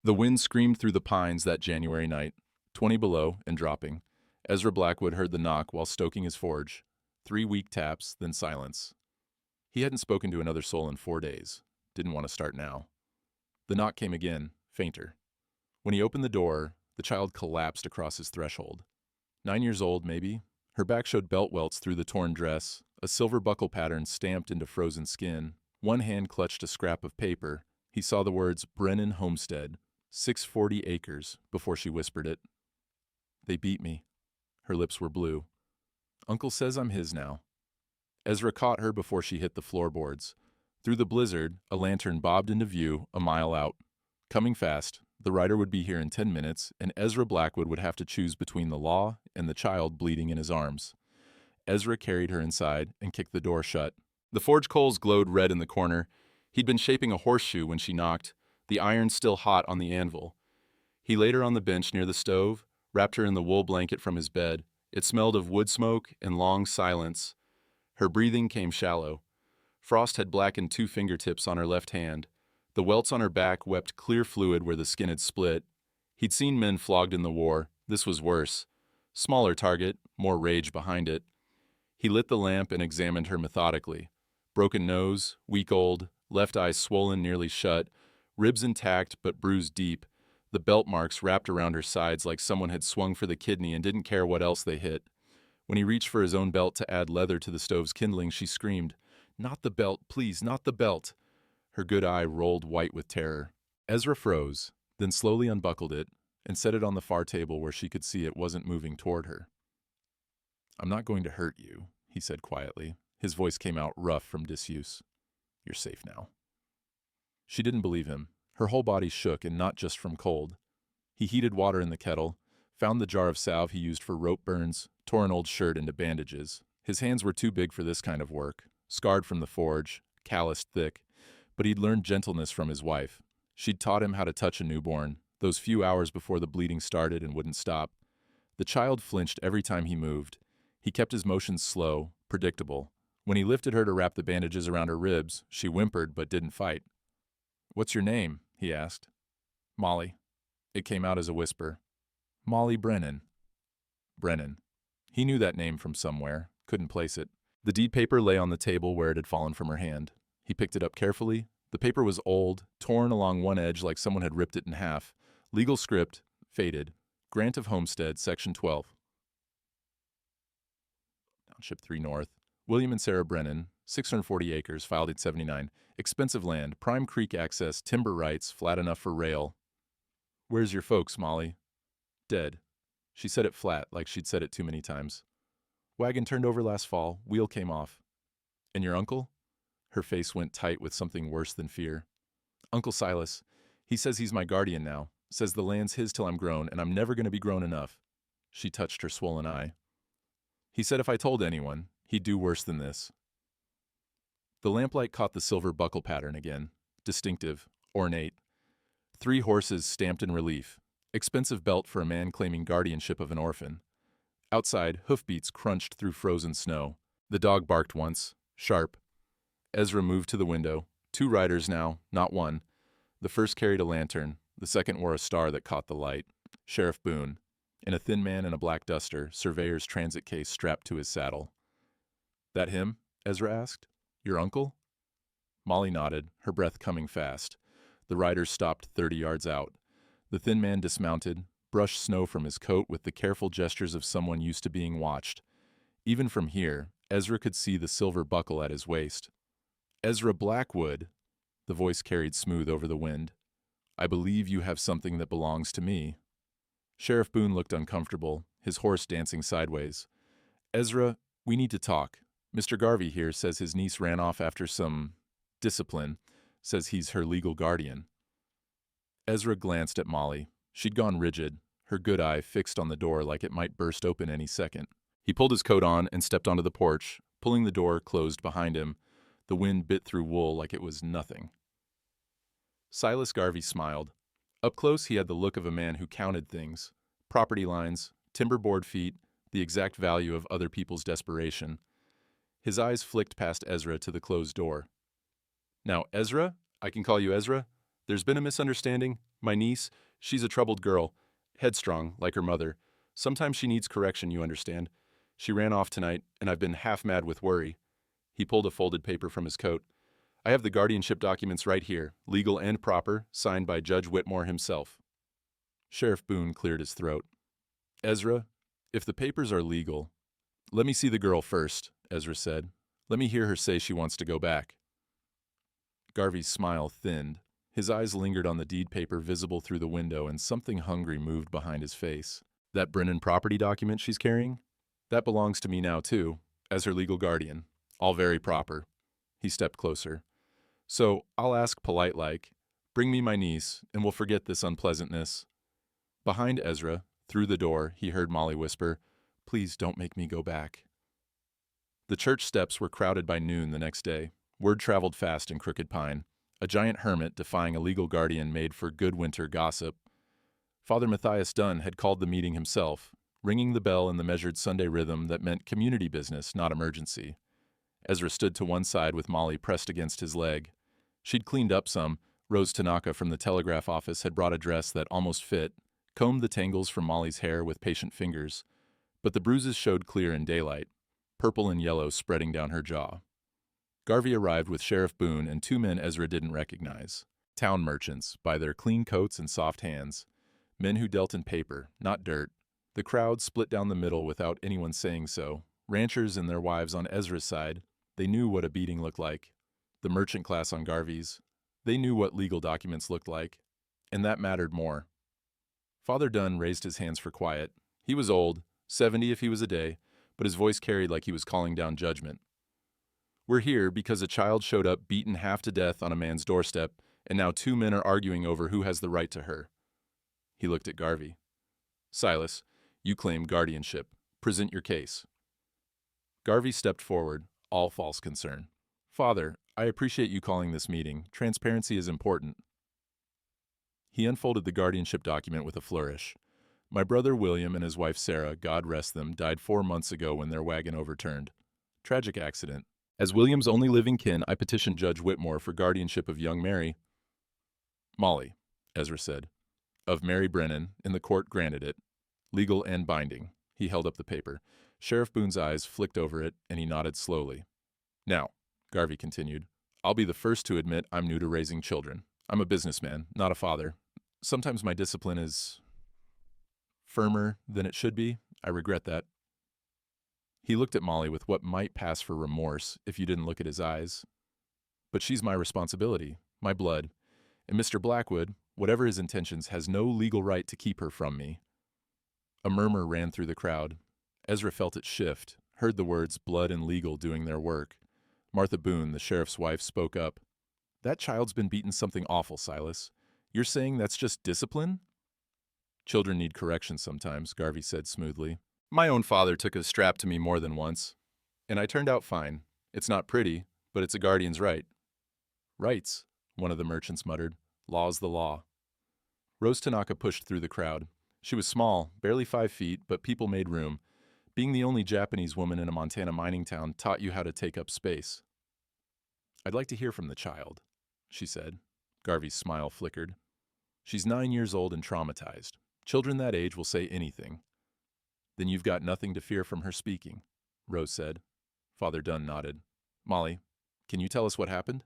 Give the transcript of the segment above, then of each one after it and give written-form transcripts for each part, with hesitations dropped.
The wind screamed through the pines that January night, 20 below and dropping. Ezra Blackwood heard the knock while stoking his forge. 3 weak taps, then silence. He hadn't spoken to another soul in 4 days. Didn't want to start now. The knock came again, fainter. When he opened the door, the child collapsed across his threshold. 9 years old, maybe. Her back showed belt welts through the torn dress, a silver buckle pattern stamped into frozen skin. One hand clutched a scrap of paper. He saw the words Brennan Homestead, 640 acres, before she whispered it. They beat me. Her lips were blue. Uncle says I'm his now. Ezra caught her before she hit the floorboards. Through the blizzard, a lantern bobbed into view a mile out. Coming fast, the rider would be here in 10 minutes, and Ezra Blackwood would have to choose between the law and the child bleeding in his arms. Ezra carried her inside and kicked the door shut. The forge coals glowed red in the corner. He'd been shaping a horseshoe when she knocked, the iron still hot on the anvil. He laid her on the bench near the stove, wrapped her in the wool blanket from his bed. It smelled of wood smoke and long silence. Her breathing came shallow. Frost had blackened 2 fingertips on her left hand. The welts on her back wept clear fluid where the skin had split. He'd seen men flogged in the war. This was worse. Smaller target, more rage behind it. He lit the lamp and examined her methodically. Broken nose, week-old, left eye swollen nearly shut, ribs intact but bruised deep. The belt marks wrapped around her sides like someone had swung for the kidney and didn't care what else they hit. When he reached for his own belt to add leather to the stove's kindling, she screamed, "Not the belt, please, not the belt!" Her good eye rolled white with terror. Ezra froze, then slowly unbuckled it and set it on the far table where she could see it wasn't moving toward her. "I'm not going to hurt you," he said quietly. His voice came out rough from disuse. "You're safe now." She didn't believe him. Her whole body shook, and not just from cold. He heated water in the kettle, found the jar of salve he used for rope burns, tore an old shirt into bandages. His hands were too big for this kind of work, scarred from the forge, calloused thick, but he'd learned gentleness from his wife. She'd taught him how to touch a newborn, those few hours before the bleeding started and wouldn't stop. The child flinched every time he moved. He kept his motions slow, predictable. When he lifted her to wrap the bandages around her ribs, she whimpered but didn't fight. "What's your name?" he asked. "Molly." It came out as a whisper. "Molly Brennan." Brennan. He knew that name from somewhere, couldn't place it. The deed paper lay on the table where it had fallen from her hand. He picked it up carefully. The paper was old, torn along one edge like someone had ripped it in half. Legal script, faded. Grant of Homestead, Section 12. Township 3 North. William and Sarah Brennan, 640 acres, filed at 79. Expensive land, prime creek access, timber rights, flat enough for rail. "Where's your folks, Molly?" "Dead." She said it flat, like she'd said it too many times. "Wagon turned over last fall, wheel came off." "And your uncle?" Her face went tight with something worse than fear. "Uncle Silas. He says he's my guardian now. Says the land's his till I'm grown, and I'm never going to be grown enough." She touched her swollen eye. "He said if I told anyone, he'd do worse than this." The lamplight caught the silver buckle pattern again. Distinctive, ornate. 3 horses stamped in relief. Expensive belt for a man claiming guardianship of an orphan. Outside, hoofbeats crunched through frozen snow. The dog barked once, sharp. Ezra moved to the window. 2 riders now, not one. The first carried a lantern. The second wore a star that caught the light. Sheriff Boone, and a thin man in a black duster, surveyor's transit case strapped to his saddle. "That him?" Ezra asked. "Your uncle?" Molly nodded, her breath coming fast. The riders stopped 30 yards out. The thin man dismounted, brushed snow from his coat with the careful gestures of someone used to being watched. Even from here, Ezra could see the silver buckle at his waist. "Ezra Blackwood," the voice carried smooth over the wind. "I believe you have something that belongs to me." Sheriff Boone looked uncomfortable, his horse dancing sideways. "Ezra, we need to talk. Mr. Garvey here says his niece ran off after some discipline, says he's her legal guardian." Ezra glanced at Molly. She'd gone rigid, her good eye fixed on the door like it might burst open any second. He pulled his coat on and stepped onto the porch, pulling the door closed behind him. The wind bit through wool like it was nothing. Silas Garvey smiled. Up close, he had the look of a man who counted things. Property lines, timber board feet, the exact value of other people's desperation. His eyes flicked past Ezra to the closed door. "Now, Ezra, I can call you Ezra. There's been a misunderstanding. My niece, she's a troubled girl, headstrong, like her mother. Sometimes she needs correction, you understand. She ran off tonight, and I've been half mad with worry. He pulled a folded paper from his coat. I have the guardianship documents right here, legal and proper, signed by Judge Whitmore himself. Sheriff Boone cleared his throat. Ezra, if the papers are legal, let me see the girl first, Ezra said. Let me hear her say she wants to go back. Garvey's smile thinned. His eyes lingered on the deed paper visible through the window, and something hungry moved behind his face. That Brennan property document she's carrying? That belongs to me now, too, as her legal guardian. All very proper. He stepped closer. So, I'll ask polite-like, bring me my niece, and we'll forget this unpleasantness. Behind Ezra, through the door, he heard Molly whisper, Please don't make me go back. The church steps were crowded by noon the next day. Word traveled fast in Crooked Pine. A giant hermit defying a legal guardian made for good winter gossip. Father Matthias Dunn had called the meeting himself, ringing the bell in the measured Sunday rhythm that meant community business, not emergency. Ezra stood to one side with Molly pressed against his leg. She'd cleaned up some. Rose Tanaka from the telegraph office had brought a dress that almost fit, combed the tangles from Molly's hair with patient fingers. But the bruises showed clear in daylight, purple and yellow spreading down her jaw. Garvey arrived with Sheriff Boone and two men Ezra didn't recognize. Town merchants, by their clean coats and soft hands. Men who dealt in paper, not dirt. The crowd split down the middle without anyone saying so. Ranchers and their wives on Ezra's side, they knew what a beating looked like. The merchant class on Garvey's, they knew what legal documents looked like. And that mattered more. Father Dunn raised his hands for quiet. He was old, 70 if he was a day, but his voice carried like he was calling down judgment. We're here because a child showed up beaten half to death on a man's doorstep, and now two men are arguing over who has the right to her. He looked at Garvey. Silas, you claim guardianship. Present your case. Garvey stepped forward, all false concern. Father, I appreciate you calling this meeting. Transparency is important. He unfolded the guardianship document with a flourish. My brother William and his wife Sarah, God rest them, died 4 months ago when their wagon overturned. Tragic accident. As William's only living kin, I petitioned Judge Whitmore for guardianship of young Mary. Molly, Ezra said. Of Mary Brennan, and the court granted it. Legal and binding. He held up the paper. Sheriff Boone's eyes flicked over it, and he nodded slowly. Now, Garvey continued, I'll be the first to admit I'm new to raising children. I'm a businessman, not a father. Sometimes my discipline is firmer than it should be. I regret that. He looked at Molly with what might pass for remorse if you didn't look at his eyes. But she's my responsibility, my blood, and Mr. Blackwood, whatever his intentions, has no legal right to keep her from me. A murmur ran through the crowd. Ezra felt it shift, heard the words blood and legal doing their work. Martha Boone, the sheriff's wife, spoke up. That child's been beaten something awful, Silas. You're saying that's just discipline? Children need correction sometimes, Garvey said smoothly. My own father took a strap to me more than once, and I turned out fine. It's not pretty, but it's a guardian's right. Rights, one of the merchants muttered. Law's the law. Rose Tanaka pushed through the crowd. She was small, barely 5 feet, but people made room. Being the only Japanese woman in a Montana mining town taught you how to take up space. I'd like to hear from the child, she said. Garvey's smile flickered. She's 9 years old and traumatized. Children that age will say anything. Then you've got nothing to fear from her speaking, Rose said. Father Dunn nodded. Molly, can you tell us what happened?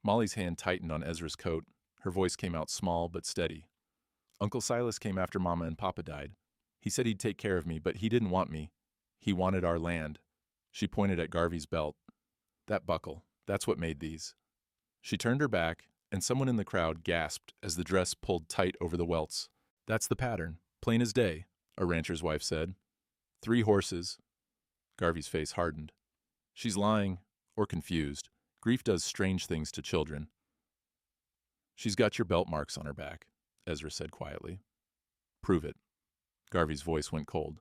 Molly's hand tightened on Ezra's coat. Her voice came out small but steady. Uncle Silas came after Mama and Papa died. He said he'd take care of me, but he didn't want me. He wanted our land. She pointed at Garvey's belt. That buckle, that's what made these. She turned her back, and someone in the crowd gasped as the dress pulled tight over the welts. That's the pattern, plain as day, a rancher's wife said. 3 horses. Garvey's face hardened. She's lying, or confused. Grief does strange things to children. She's got your belt marks on her back, Ezra said quietly. Prove it. Garvey's voice went cold.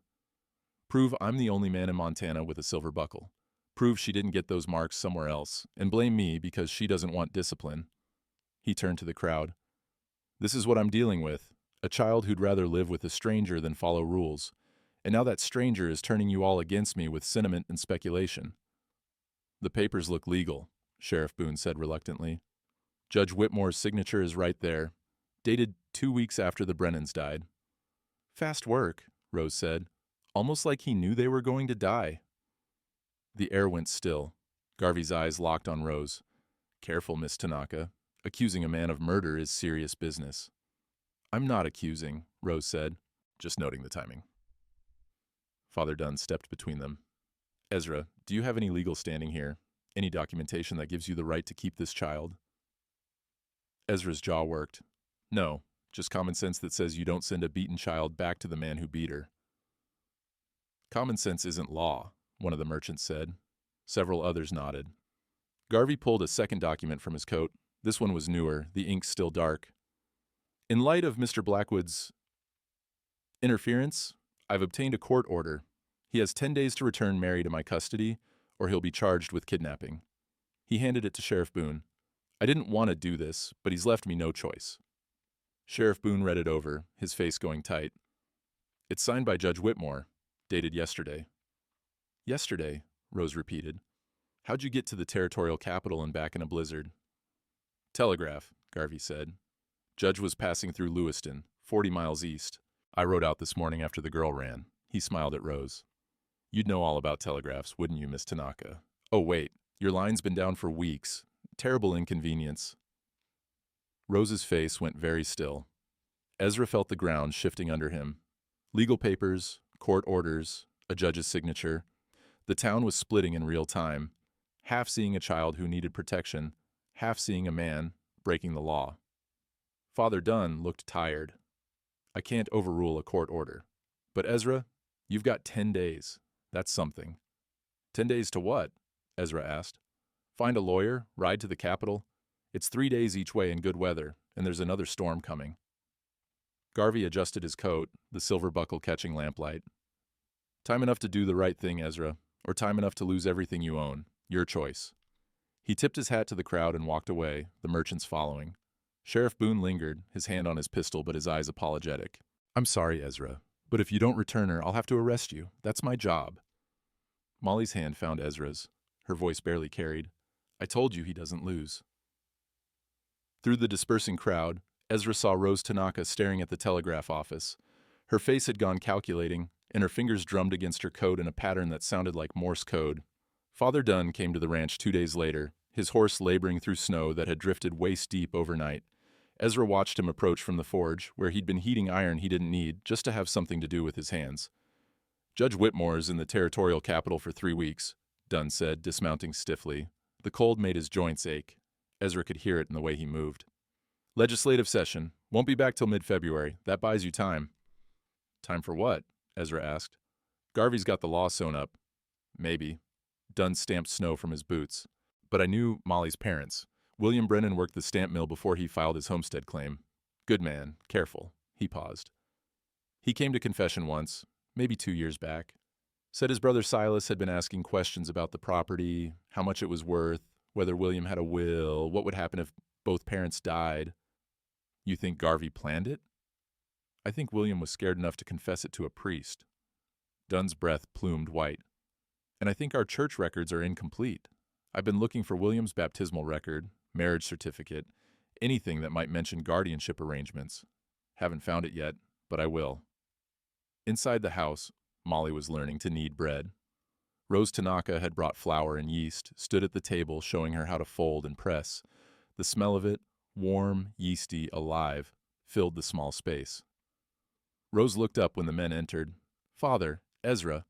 Prove I'm the only man in Montana with a silver buckle. Prove she didn't get those marks somewhere else, and blame me because she doesn't want discipline. He turned to the crowd. This is what I'm dealing with. A child who'd rather live with a stranger than follow rules. And now that stranger is turning you all against me with sentiment and speculation. The papers look legal, Sheriff Boone said reluctantly. Judge Whitmore's signature is right there. Dated 2 weeks after the Brennans died. Fast work, Rose said, almost like he knew they were going to die. The air went still. Garvey's eyes locked on Rose. Careful, Miss Tanaka. Accusing a man of murder is serious business. I'm not accusing, Rose said, just noting the timing. Father Dunn stepped between them. Ezra, do you have any legal standing here? Any documentation that gives you the right to keep this child? Ezra's jaw worked. No, just common sense that says you don't send a beaten child back to the man who beat her. Common sense isn't law, one of the merchants said. Several others nodded. Garvey pulled a second document from his coat. This one was newer, the ink still dark. In light of Mr. Blackwood's interference, I've obtained a court order. He has 10 days to return Mary to my custody, or he'll be charged with kidnapping. He handed it to Sheriff Boone. I didn't want to do this, but he's left me no choice. Sheriff Boone read it over, his face going tight. It's signed by Judge Whitmore, dated yesterday. Yesterday, Rose repeated. How'd you get to the territorial capital and back in a blizzard? Telegraph, Garvey said. Judge was passing through Lewiston, 40 miles east. I rode out this morning after the girl ran. He smiled at Rose. You'd know all about telegraphs, wouldn't you, Miss Tanaka? Oh, wait, your line's been down for weeks. Terrible inconvenience. Rose's face went very still. Ezra felt the ground shifting under him. Legal papers, court orders, a judge's signature. The town was splitting in real time, half seeing a child who needed protection, half seeing a man breaking the law. Father Dunn looked tired. I can't overrule a court order. But Ezra, you've got 10 days. That's something. 10 days to what? Ezra asked. Find a lawyer, ride to the capital. It's 3 days each way in good weather, and there's another storm coming. Garvey adjusted his coat, the silver buckle catching lamplight. Time enough to do the right thing, Ezra, or time enough to lose everything you own. Your choice. He tipped his hat to the crowd and walked away, the merchants following. Sheriff Boone lingered, his hand on his pistol but his eyes apologetic. I'm sorry, Ezra, but if you don't return her, I'll have to arrest you. That's my job. Molly's hand found Ezra's. Her voice barely carried. I told you he doesn't lose. Through the dispersing crowd, Ezra saw Rose Tanaka staring at the telegraph office. Her face had gone calculating, and her fingers drummed against her coat in a pattern that sounded like Morse code. Father Dunn came to the ranch 2 days later, his horse laboring through snow that had drifted waist-deep overnight. Ezra watched him approach from the forge, where he'd been heating iron he didn't need just to have something to do with his hands. Judge Whitmore's in the territorial capital for 3 weeks, Dunn said, dismounting stiffly. The cold made his joints ache. Ezra could hear it in the way he moved. Legislative session. Won't be back till mid-February. That buys you time. Time for what? Ezra asked. Garvey's got the law sewn up. Maybe. Dunn stamped snow from his boots. But I knew Molly's parents. William Brennan worked the stamp mill before he filed his homestead claim. Good man. Careful. He paused. He came to confession once, maybe 2 years back. Said his brother Silas had been asking questions about the property, how much it was worth, whether William had a will, what would happen if both parents died. You think Garvey planned it? I think William was scared enough to confess it to a priest. Dunn's breath plumed white. And I think our church records are incomplete. I've been looking for William's baptismal record, marriage certificate, anything that might mention guardianship arrangements. Haven't found it yet, but I will. Inside the house, Molly was learning to knead bread. Rose Tanaka had brought flour and yeast, stood at the table showing her how to fold and press. The smell of it, warm, yeasty, alive, filled the small space. Rose looked up when the men entered. Father, Ezra.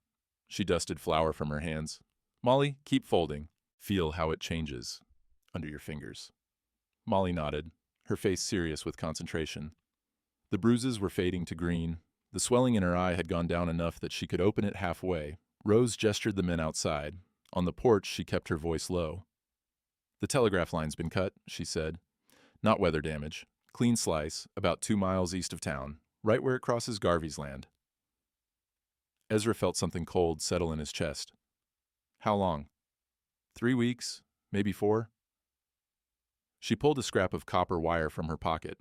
She dusted flour from her hands. Molly, keep folding. Feel how it changes under your fingers. Molly nodded, her face serious with concentration. The bruises were fading to green. The swelling in her eye had gone down enough that she could open it halfway. Rose gestured the men outside. On the porch, she kept her voice low. The telegraph line's been cut, she said. Not weather damage. Clean slice, about 2 miles east of town, right where it crosses Garvey's land. Ezra felt something cold settle in his chest. How long? 3 weeks, maybe 4. She pulled a scrap of copper wire from her pocket.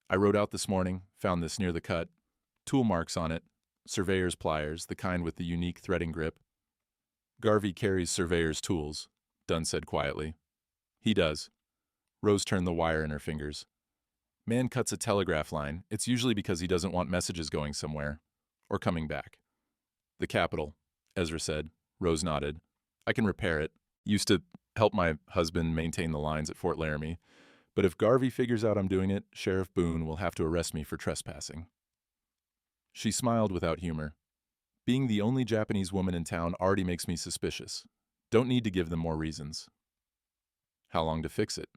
I rode out this morning, found this near the cut. Tool marks on it, surveyor's pliers, the kind with the unique threading grip. Garvey carries surveyor's tools, Dunn said quietly. He does. Rose turned the wire in her fingers. Man cuts a telegraph line, it's usually because he doesn't want messages going somewhere, or coming back. The Capitol, Ezra said. Rose nodded. I can repair it. Used to help my husband maintain the lines at Fort Laramie. But if Garvey figures out I'm doing it, Sheriff Boone will have to arrest me for trespassing. She smiled without humor. Being the only Japanese woman in town already makes me suspicious. Don't need to give them more reasons. How long to fix it?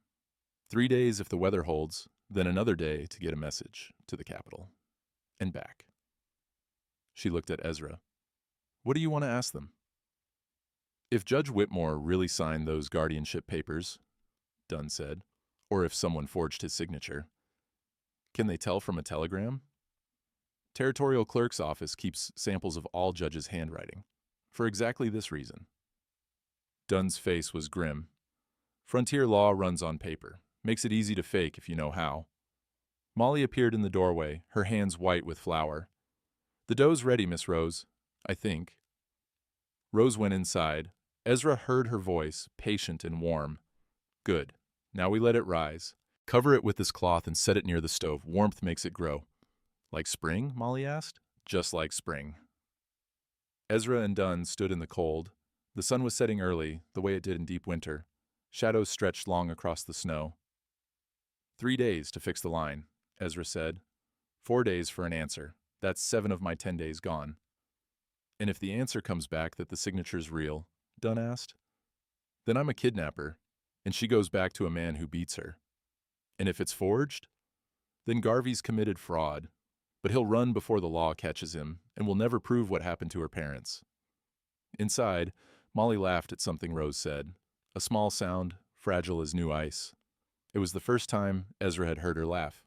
3 days if the weather holds, then another day to get a message to the Capitol. And back. She looked at Ezra. What do you want to ask them? If Judge Whitmore really signed those guardianship papers, Dunn said, or if someone forged his signature, can they tell from a telegram? Territorial Clerk's office keeps samples of all judges' handwriting, for exactly this reason. Dunn's face was grim. Frontier law runs on paper, makes it easy to fake if you know how. Molly appeared in the doorway, her hands white with flour. The dough's ready, Miss Rose, I think. Rose went inside. Ezra heard her voice, patient and warm. Good. Now we let it rise. Cover it with this cloth and set it near the stove. Warmth makes it grow. Like spring? Molly asked. Just like spring. Ezra and Dunn stood in the cold. The sun was setting early, the way it did in deep winter. Shadows stretched long across the snow. 3 days to fix the line, Ezra said. 4 days for an answer. That's 7 of my 10 days gone. And if the answer comes back that the signature's real, Dunn asked, then I'm a kidnapper, and she goes back to a man who beats her. And if it's forged, then Garvey's committed fraud, but he'll run before the law catches him and will never prove what happened to her parents. Inside, Molly laughed at something Rose said, a small sound, fragile as new ice. It was the first time Ezra had heard her laugh.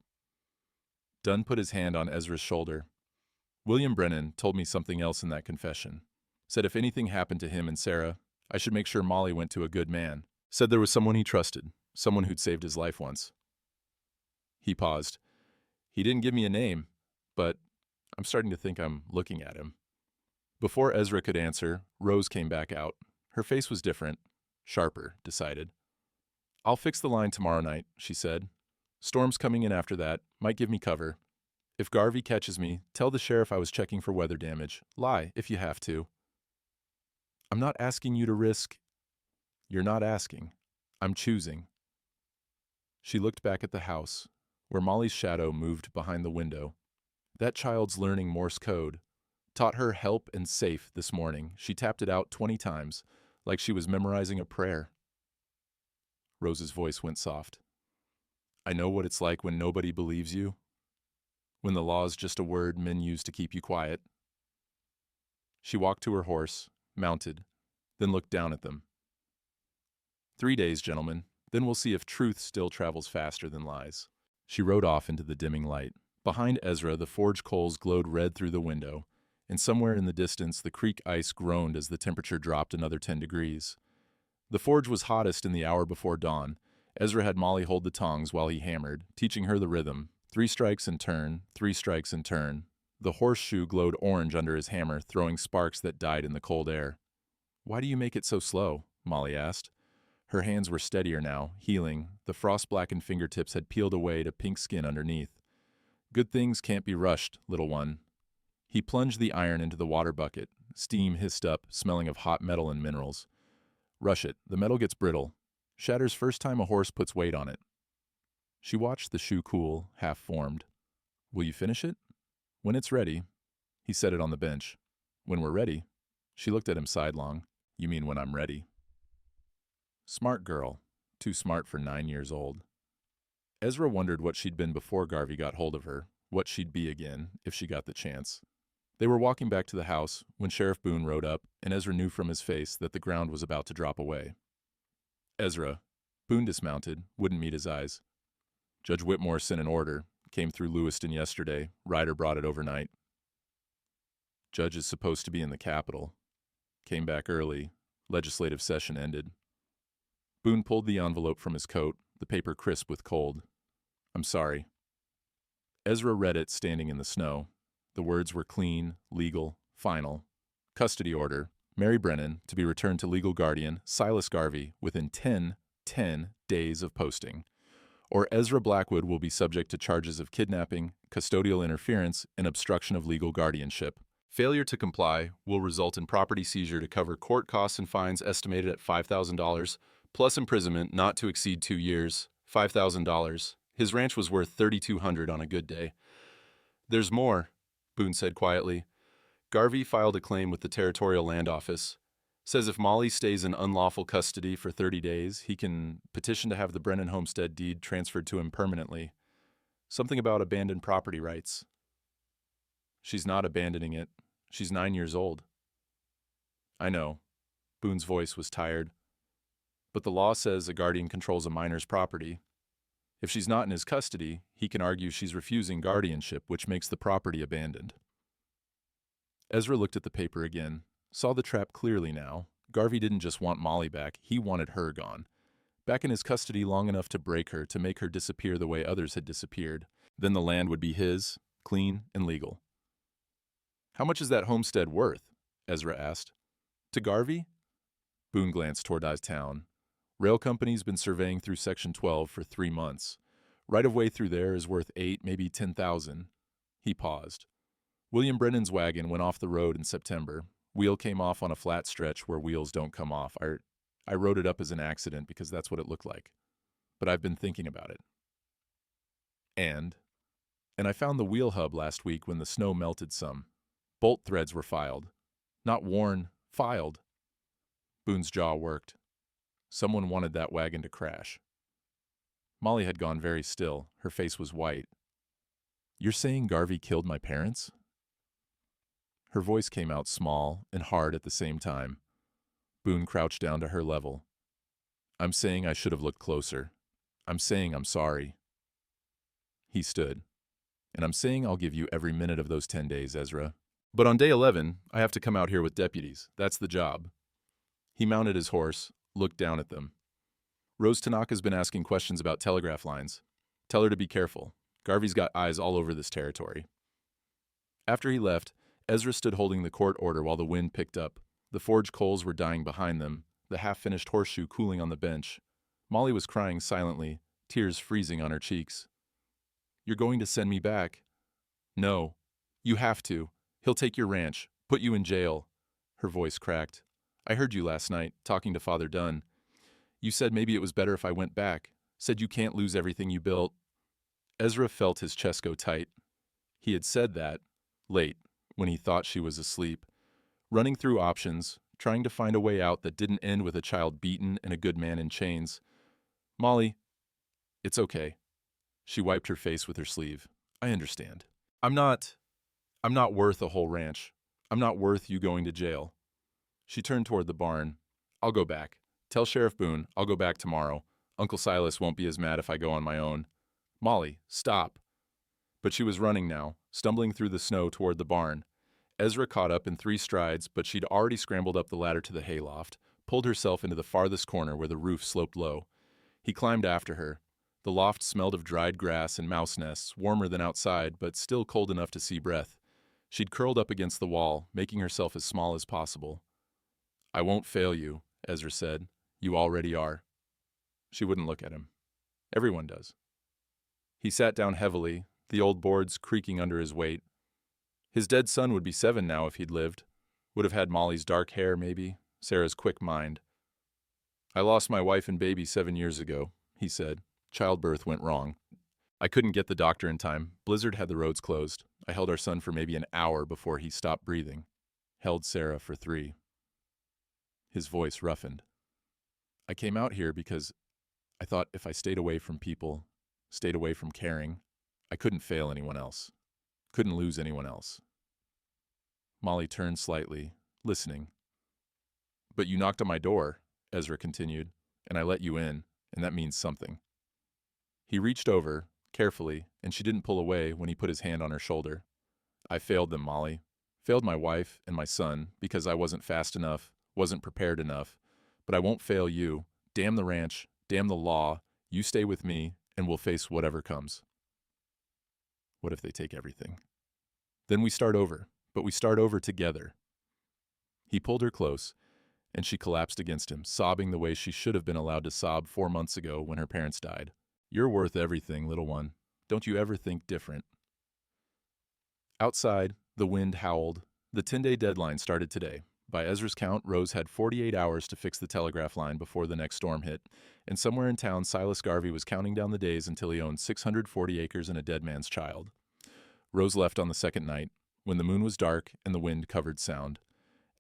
Dunn put his hand on Ezra's shoulder. William Brennan told me something else in that confession. Said if anything happened to him and Sarah, I should make sure Molly went to a good man. Said there was someone he trusted, someone who'd saved his life once. He paused. He didn't give me a name, but I'm starting to think I'm looking at him. Before Ezra could answer, Rose came back out. Her face was different, sharper, decided. I'll fix the line tomorrow night, she said. Storm's coming in after that, might give me cover. If Garvey catches me, tell the sheriff I was checking for weather damage. Lie, if you have to. I'm not asking you to risk. You're not asking. I'm choosing. She looked back at the house, where Molly's shadow moved behind the window. That child's learning Morse code. Taught her help and safe this morning. She tapped it out 20 times, like she was memorizing a prayer. Rose's voice went soft. I know what it's like when nobody believes you. When the law's just a word men use to keep you quiet. She walked to her horse, mounted, then looked down at them. 3 days, gentlemen, then we'll see if truth still travels faster than lies. She rode off into the dimming light. Behind Ezra, the forge coals glowed red through the window, and somewhere in the distance the creek ice groaned as the temperature dropped another 10 degrees. The forge was hottest in the hour before dawn. Ezra had Molly hold the tongs while he hammered, teaching her the rhythm. 3 strikes and turn, 3 strikes and turn. The horseshoe glowed orange under his hammer, throwing sparks that died in the cold air. Why do you make it so slow? Molly asked. Her hands were steadier now, healing. The frost-blackened fingertips had peeled away to pink skin underneath. Good things can't be rushed, little one. He plunged the iron into the water bucket. Steam hissed up, smelling of hot metal and minerals. Rush it. The metal gets brittle. Shatters first time a horse puts weight on it. She watched the shoe cool, half-formed. Will you finish it? When it's ready. He set it on the bench. When we're ready. She looked at him sidelong. You mean when I'm ready? Smart girl. Too smart for 9 years old. Ezra wondered what she'd been before Garvey got hold of her, what she'd be again, if she got the chance. They were walking back to the house when Sheriff Boone rode up, and Ezra knew from his face that the ground was about to drop away. Ezra. Boone dismounted, wouldn't meet his eyes. Judge Whitmore sent an order, came through Lewiston yesterday, Ryder brought it overnight. Judge is supposed to be in the Capitol. Came back early, legislative session ended. Boone pulled the envelope from his coat, the paper crisp with cold. I'm sorry. Ezra read it standing in the snow. The words were clean, legal, final. Custody order. Mary Brennan to be returned to legal guardian Silas Garvey within 10 days of posting. or Ezra Blackwood will be subject to charges of kidnapping, custodial interference, and obstruction of legal guardianship. Failure to comply will result in property seizure to cover court costs and fines estimated at $5,000, plus imprisonment not to exceed 2 years, $5,000. His ranch was worth $3,200 on a good day. There's more, Boone said quietly. Garvey filed a claim with the Territorial Land Office. Says if Molly stays in unlawful custody for 30 days, he can petition to have the Brennan homestead deed transferred to him permanently. Something about abandoned property rights. She's not abandoning it. She's 9 years old. I know. Boone's voice was tired. But the law says a guardian controls a minor's property. If she's not in his custody, he can argue she's refusing guardianship, which makes the property abandoned. Ezra looked at the paper again, saw the trap clearly now. Garvey didn't just want Molly back, he wanted her gone. Back in his custody long enough to break her, to make her disappear the way others had disappeared. Then the land would be his, clean and legal. How much is that homestead worth? Ezra asked. To Garvey? Boone glanced toward town. Rail company's been surveying through Section 12 for 3 months. Right-of-way through there is worth 8, maybe 10,000. He paused. William Brennan's wagon went off the road in September. Wheel came off on a flat stretch where wheels don't come off. I wrote it up as an accident because that's what it looked like. But I've been thinking about it. And I found the wheel hub last week when the snow melted some. Bolt threads were filed. Not worn, filed. Boone's jaw worked. Someone wanted that wagon to crash. Molly had gone very still. Her face was white. You're saying Garvey killed my parents? Her voice came out small and hard at the same time. Boone crouched down to her level. I'm saying I should have looked closer. I'm saying I'm sorry. He stood. And I'm saying I'll give you every minute of those 10 days, Ezra. But on day 11, I have to come out here with deputies. That's the job. He mounted his horse, looked down at them. Rose Tanaka's been asking questions about telegraph lines. Tell her to be careful. Garvey's got eyes all over this territory. After he left, Ezra stood holding the court order while the wind picked up. The forge coals were dying behind them, the half-finished horseshoe cooling on the bench. Molly was crying silently, tears freezing on her cheeks. You're going to send me back? No. You have to. He'll take your ranch, put you in jail. Her voice cracked. I heard you last night, talking to Father Dunn. You said maybe it was better if I went back. Said you can't lose everything you built. Ezra felt his chest go tight. He had said that, late, when he thought she was asleep, running through options, trying to find a way out that didn't end with a child beaten and a good man in chains. Molly, it's okay. She wiped her face with her sleeve. I understand. I'm not worth a whole ranch. I'm not worth you going to jail. She turned toward the barn. I'll go back. Tell Sheriff Boone I'll go back tomorrow. Uncle Silas won't be as mad if I go on my own. Molly, stop. But she was running now, stumbling through the snow toward the barn. Ezra caught up in 3 strides, but she'd already scrambled up the ladder to the hayloft, pulled herself into the farthest corner where the roof sloped low. He climbed after her. The loft smelled of dried grass and mouse nests, warmer than outside, but still cold enough to see breath. She'd curled up against the wall, making herself as small as possible. I won't fail you, Ezra said. You already are. She wouldn't look at him. Everyone does. He sat down heavily, the old boards creaking under his weight. His dead son would be 7 now if he'd lived. Would have had Molly's dark hair, maybe, Sarah's quick mind. I lost my wife and baby 7 years ago, he said. Childbirth went wrong. I couldn't get the doctor in time. Blizzard had the roads closed. I held our son for maybe an hour before he stopped breathing. Held Sarah for 3. His voice roughened. I came out here because I thought if I stayed away from people, stayed away from caring, I couldn't fail anyone else. Couldn't lose anyone else. Molly turned slightly, listening. But you knocked on my door, Ezra continued, and I let you in, and that means something. He reached over, carefully, and she didn't pull away when he put his hand on her shoulder. I failed them, Molly. Failed my wife and my son because I wasn't fast enough, wasn't prepared enough. But I won't fail you. Damn the ranch, damn the law. You stay with me, and we'll face whatever comes. What if they take everything? Then we start over, but we start over together. He pulled her close, and she collapsed against him, sobbing the way she should have been allowed to sob 4 months ago when her parents died. You're worth everything, little one. Don't you ever think different. Outside, the wind howled. The 10-day deadline started today. By Ezra's count, Rose had 48 hours to fix the telegraph line before the next storm hit, and somewhere in town, Silas Garvey was counting down the days until he owned 640 acres and a dead man's child. Rose left on the second night, when the moon was dark and the wind covered sound.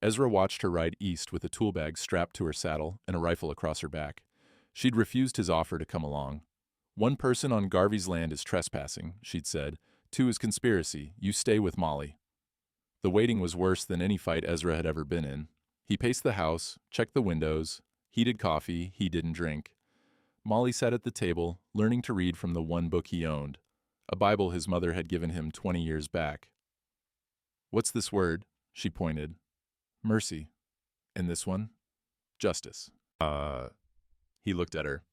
Ezra watched her ride east with a tool bag strapped to her saddle and a rifle across her back. She'd refused his offer to come along. "One person on Garvey's land is trespassing," she'd said. "Two is conspiracy. You stay with Molly." The waiting was worse than any fight Ezra had ever been in. He paced the house, checked the windows, heated coffee he didn't drink. Molly sat at the table, learning to read from the one book he owned, a Bible his mother had given him 20 years back. "What's this word?" she pointed. "Mercy. And this one?" "Justice." He looked at her.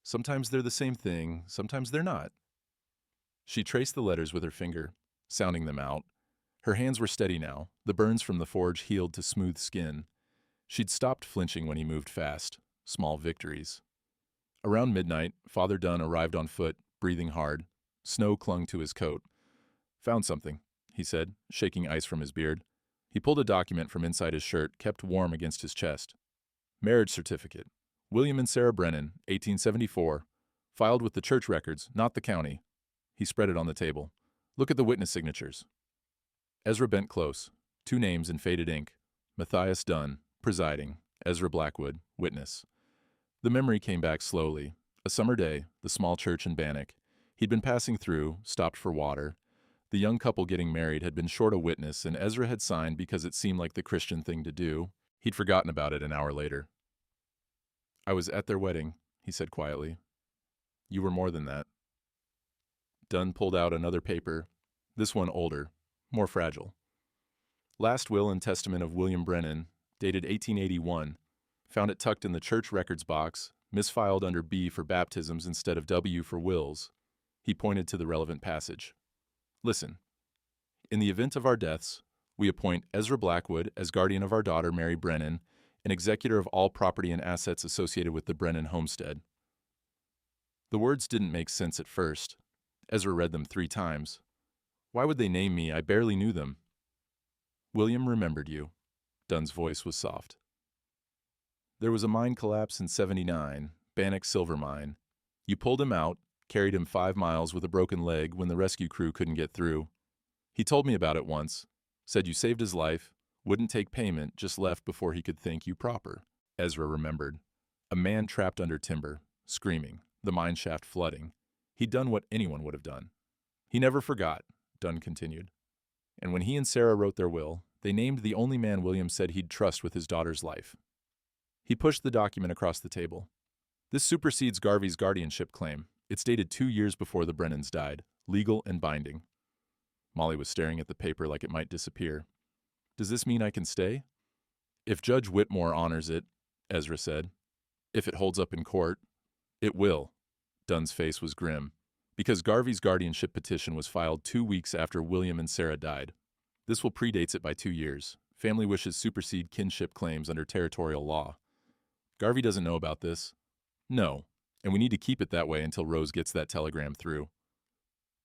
"Sometimes they're the same thing, sometimes they're not." She traced the letters with her finger, sounding them out. Her hands were steady now, the burns from the forge healed to smooth skin. She'd stopped flinching when he moved fast. Small victories. Around midnight, Father Dunn arrived on foot, breathing hard. Snow clung to his coat. "Found something," he said, shaking ice from his beard. He pulled a document from inside his shirt, kept warm against his chest. "Marriage certificate. William and Sarah Brennan, 1874. Filed with the church records, not the county." He spread it on the table. "Look at the witness signatures." Ezra bent close. 2 names in faded ink. Matthias Dunn, presiding. Ezra Blackwood, witness. The memory came back slowly. A summer day, the small church in Bannock. He'd been passing through, stopped for water. The young couple getting married had been short a witness, and Ezra had signed because it seemed like the Christian thing to do. He'd forgotten about it an hour later. "I was at their wedding," he said quietly. "You were more than that." Dunn pulled out another paper, this one older, more fragile. "Last will and testament of William Brennan, dated 1881. Found it tucked in the church records box, misfiled under B for baptisms instead of W for wills." He pointed to the relevant passage. "Listen. In the event of our deaths, we appoint Ezra Blackwood as guardian of our daughter Mary Brennan and executor of all property and assets associated with the Brennan homestead." The words didn't make sense at first. Ezra read them 3 times. "Why would they name me? I barely knew them." "William remembered you." Dunn's voice was soft. "There was a mine collapse in '79, Bannock Silver Mine. You pulled him out, carried him 5 miles with a broken leg when the rescue crew couldn't get through. He told me about it once, said you saved his life, wouldn't take payment, just left before he could thank you proper." Ezra remembered. A man trapped under timber, screaming, the mine shaft flooding. He'd done what anyone would have done. "He never forgot," Dunn continued. "And when he and Sarah wrote their will, they named the only man William said he'd trust with his daughter's life." He pushed the document across the table. "This supersedes Garvey's guardianship claim. It's dated 2 years before the Brennans died, legal and binding." Molly was staring at the paper like it might disappear. "Does this mean I can stay?" "If Judge Whitmore honors it," Ezra said. "If it holds up in court." "It will." Dunn's face was grim. "Because Garvey's guardianship petition was filed 2 weeks after William and Sarah died. This will predates it by 2 years. Family wishes supersede kinship claims under territorial law. Garvey doesn't know about this." "No, and we need to keep it that way until Rose gets that telegram through."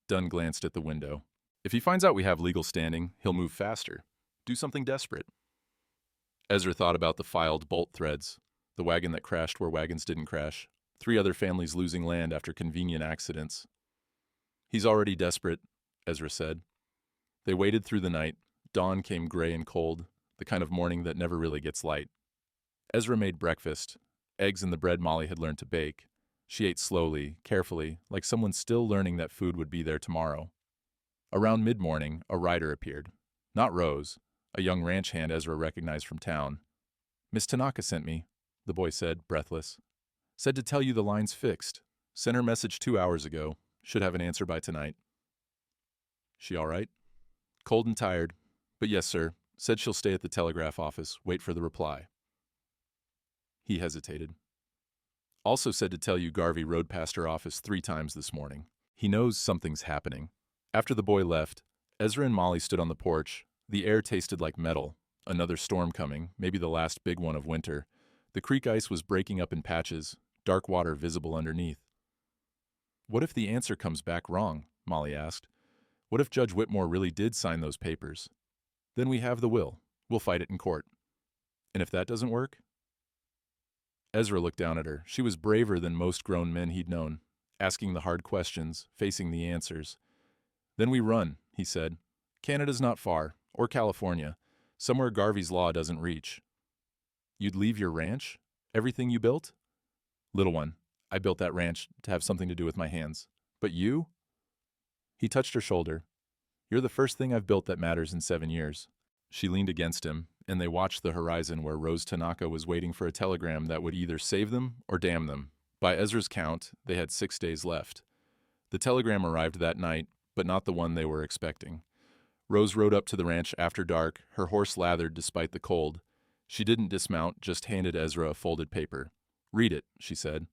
Dunn glanced at the window. "If he finds out we have legal standing, he'll move faster. Do something desperate." Ezra thought about the filed bolt threads, the wagon that crashed where wagons didn't crash, 3 other families losing land after convenient accidents. "He's already desperate," Ezra said. They waited through the night. Dawn came gray and cold, the kind of morning that never really gets light. Ezra made breakfast, eggs in the bread Molly had learned to bake. She ate slowly, carefully, like someone still learning that food would be there tomorrow. Around mid-morning, a rider appeared. Not Rose, a young ranch hand Ezra recognized from town. "Miss Tanaka sent me," the boy said, breathless. "Said to tell you the line's fixed. Sent her message 2 hours ago. Should have an answer by tonight." "She all right?" "Cold and tired. But yes, sir. Said she'll stay at the telegraph office, wait for the reply." He hesitated. "Also said to tell you Garvey rode past her office 3 times this morning. He knows something's happening." After the boy left, Ezra and Molly stood on the porch. The air tasted like metal. Another storm coming, maybe the last big one of winter. The creek ice was breaking up in patches, dark water visible underneath. What if the answer comes back wrong? Molly asked. What if Judge Whitmore really did sign those papers? Then we have the will. We'll fight it in court. And if that doesn't work? Ezra looked down at her. She was braver than most grown men he'd known, asking the hard questions, facing the answers. Then we run, he said. Canada's not far, or California, somewhere Garvey's law doesn't reach. You'd leave your ranch? Everything you built? Little one, I built that ranch to have something to do with my hands. But you? He touched her shoulder. You're the first thing I've built that matters in 7 years. She leaned against him, and they watched the horizon where Rose Tanaka was waiting for a telegram that would either save them or damn them. By Ezra's count, they had 6 days left. The telegram arrived that night, but not the one they were expecting. Rose rode up to the ranch after dark, her horse lathered despite the cold. She didn't dismount, just handed Ezra a folded paper. Read it, she said.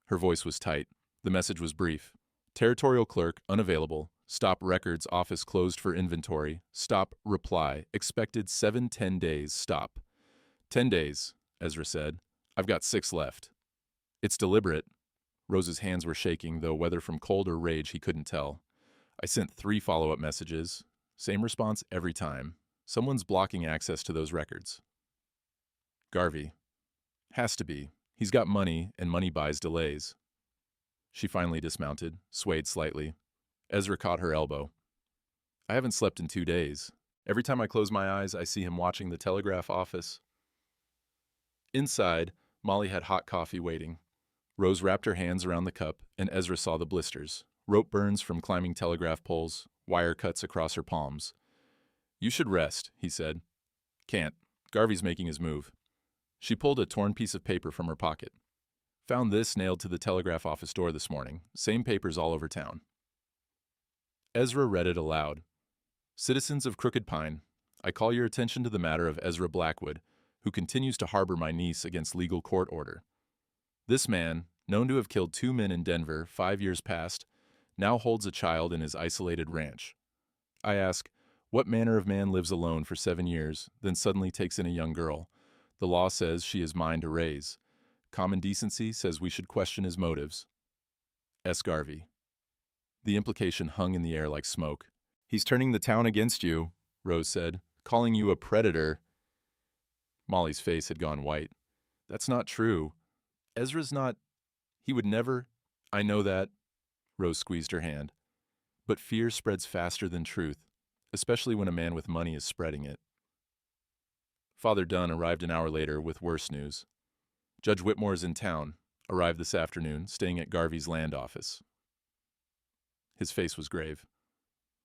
Her voice was tight. The message was brief. Territorial clerk, unavailable. Stop records, office closed for inventory. Stop, reply. Expected 7-10 days, stop. 10 days, Ezra said. I've got 6 left. It's deliberate. Rose's hands were shaking, though whether from cold or rage he couldn't tell. I sent 3 follow-up messages. Same response every time. Someone's blocking access to those records. Garvey. Has to be. He's got money, and money buys delays. She finally dismounted, swayed slightly. Ezra caught her elbow. I haven't slept in 2 days. Every time I close my eyes, I see him watching the telegraph office. Inside, Molly had hot coffee waiting. Rose wrapped her hands around the cup, and Ezra saw the blisters, rope burns from climbing telegraph poles, wire cuts across her palms. You should rest, he said. Can't. Garvey's making his move. She pulled a torn piece of paper from her pocket. Found this nailed to the telegraph office door this morning. Same papers all over town. Ezra read it aloud. Citizens of Crooked Pine, I call your attention to the matter of Ezra Blackwood, who continues to harbor my niece against legal court order. This man, known to have killed 2 men in Denver 5 years past, now holds a child in his isolated ranch. I ask, what manner of man lives alone for 7 years, then suddenly takes in a young girl? The law says she is mine to raise. Common decency says we should question his motives. S. Garvey. The implication hung in the air like smoke. He's turning the town against you, Rose said, calling you a predator. Molly's face had gone white. That's not true. Ezra's not. He would never. I know that. Rose squeezed her hand. But fear spreads faster than truth, especially when a man with money is spreading it. Father Dunn arrived an hour later with worse news. Judge Whitmore is in town, arrived this afternoon, staying at Garvey's land office. His face was grave.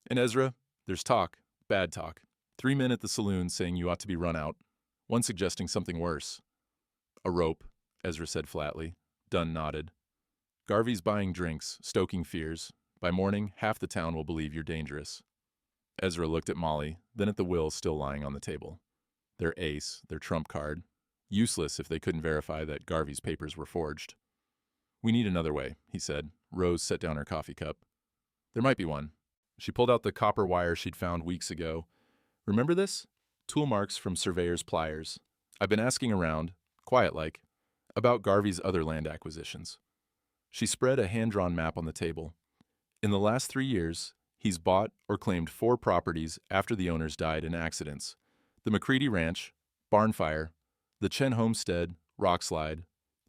And Ezra, there's talk, bad talk. 3 men at the saloon saying you ought to be run out. One suggesting something worse. A rope, Ezra said flatly. Dunn nodded. Garvey's buying drinks, stoking fears. By morning, half the town will believe you're dangerous. Ezra looked at Molly, then at the will still lying on the table. Their ace, their trump card. Useless if they couldn't verify that Garvey's papers were forged. We need another way, he said. Rose set down her coffee cup. There might be one. She pulled out the copper wire she'd found weeks ago. Remember this? Tool marks from surveyor's pliers. I've been asking around, quiet-like, about Garvey's other land acquisitions. She spread a hand-drawn map on the table. In the last 3 years, he's bought or claimed 4 properties after the owners died in accidents. The McCready Ranch, barn fire, the Chen Homestead, rock slide,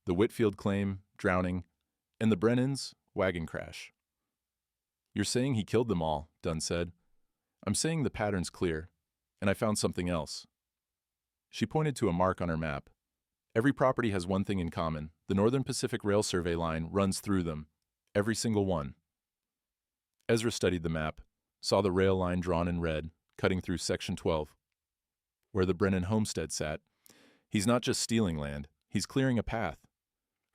the Whitfield claim, drowning, and the Brennans, wagon crash. You're saying he killed them all, Dunn said. I'm saying the pattern's clear, and I found something else. She pointed to a mark on her map. Every property has one thing in common. The Northern Pacific Rail Survey line runs through them. Every single one. Ezra studied the map, saw the rail line drawn in red, cutting through Section 12, where the Brennan homestead sat. He's not just stealing land, he's clearing a path.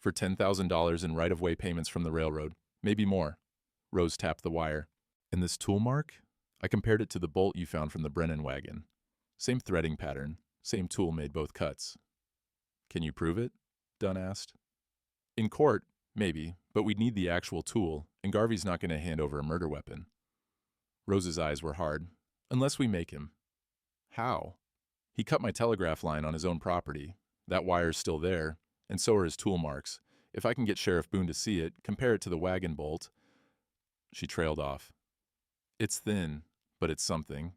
For $10,000 in right-of-way payments from the railroad, maybe more. Rose tapped the wire. And this tool mark? I compared it to the bolt you found from the Brennan wagon. Same threading pattern, same tool made both cuts. Can you prove it? Dunn asked. In court, maybe, but we'd need the actual tool, and Garvey's not going to hand over a murder weapon. Rose's eyes were hard. Unless we make him. How? He cut my telegraph line on his own property. That wire's still there, and so are his tool marks. If I can get Sheriff Boone to see it, compare it to the wagon bolt, she trailed off. It's thin, but it's something.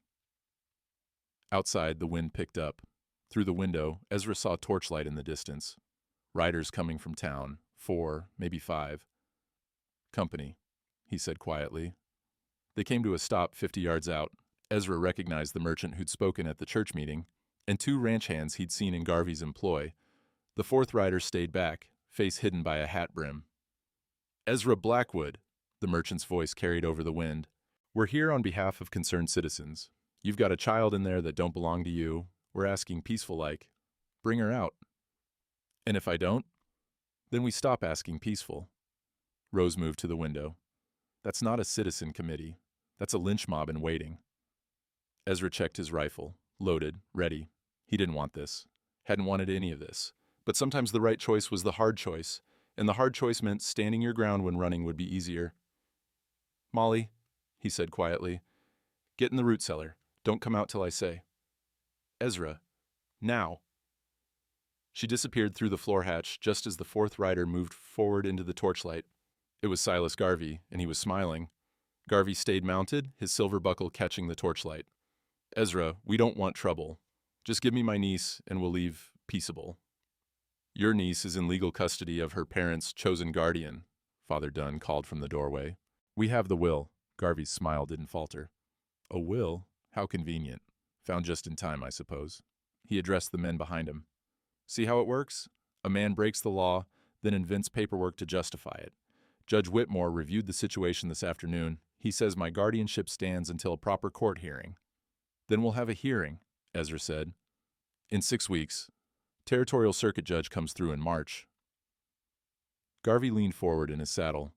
Outside, the wind picked up. Through the window, Ezra saw torchlight in the distance. Riders coming from town, 4, maybe 5. Company, he said quietly. They came to a stop 50 yards out. Ezra recognized the merchant who'd spoken at the church meeting, and 2 ranch hands he'd seen in Garvey's employ. The 4th rider stayed back, face hidden by a hat brim. Ezra Blackwood, the merchant's voice carried over the wind. We're here on behalf of concerned citizens. You've got a child in there that don't belong to you. We're asking peaceful-like. Bring her out. And if I don't, then we stop asking peaceful. Rose moved to the window. That's not a citizen committee. That's a lynch mob in waiting. Ezra checked his rifle, loaded, ready. He didn't want this. Hadn't wanted any of this. But sometimes the right choice was the hard choice, and the hard choice meant standing your ground when running would be easier. Molly, he said quietly, get in the root cellar. Don't come out till I say. Ezra, now. She disappeared through the floor hatch just as the 4th rider moved forward into the torchlight. It was Silas Garvey, and he was smiling. Garvey stayed mounted, his silver buckle catching the torchlight. Ezra, we don't want trouble. Just give me my niece, and we'll leave peaceable. Your niece is in legal custody of her parents' chosen guardian, Father Dunn called from the doorway. We have the will. Garvey's smile didn't falter. A will? How convenient. Found just in time, I suppose. He addressed the men behind him. See how it works? A man breaks the law, then invents paperwork to justify it. Judge Whitmore reviewed the situation this afternoon. He says my guardianship stands until a proper court hearing. Then we'll have a hearing, Ezra said. In 6 weeks. Territorial Circuit Judge comes through in March. Garvey leaned forward in his saddle.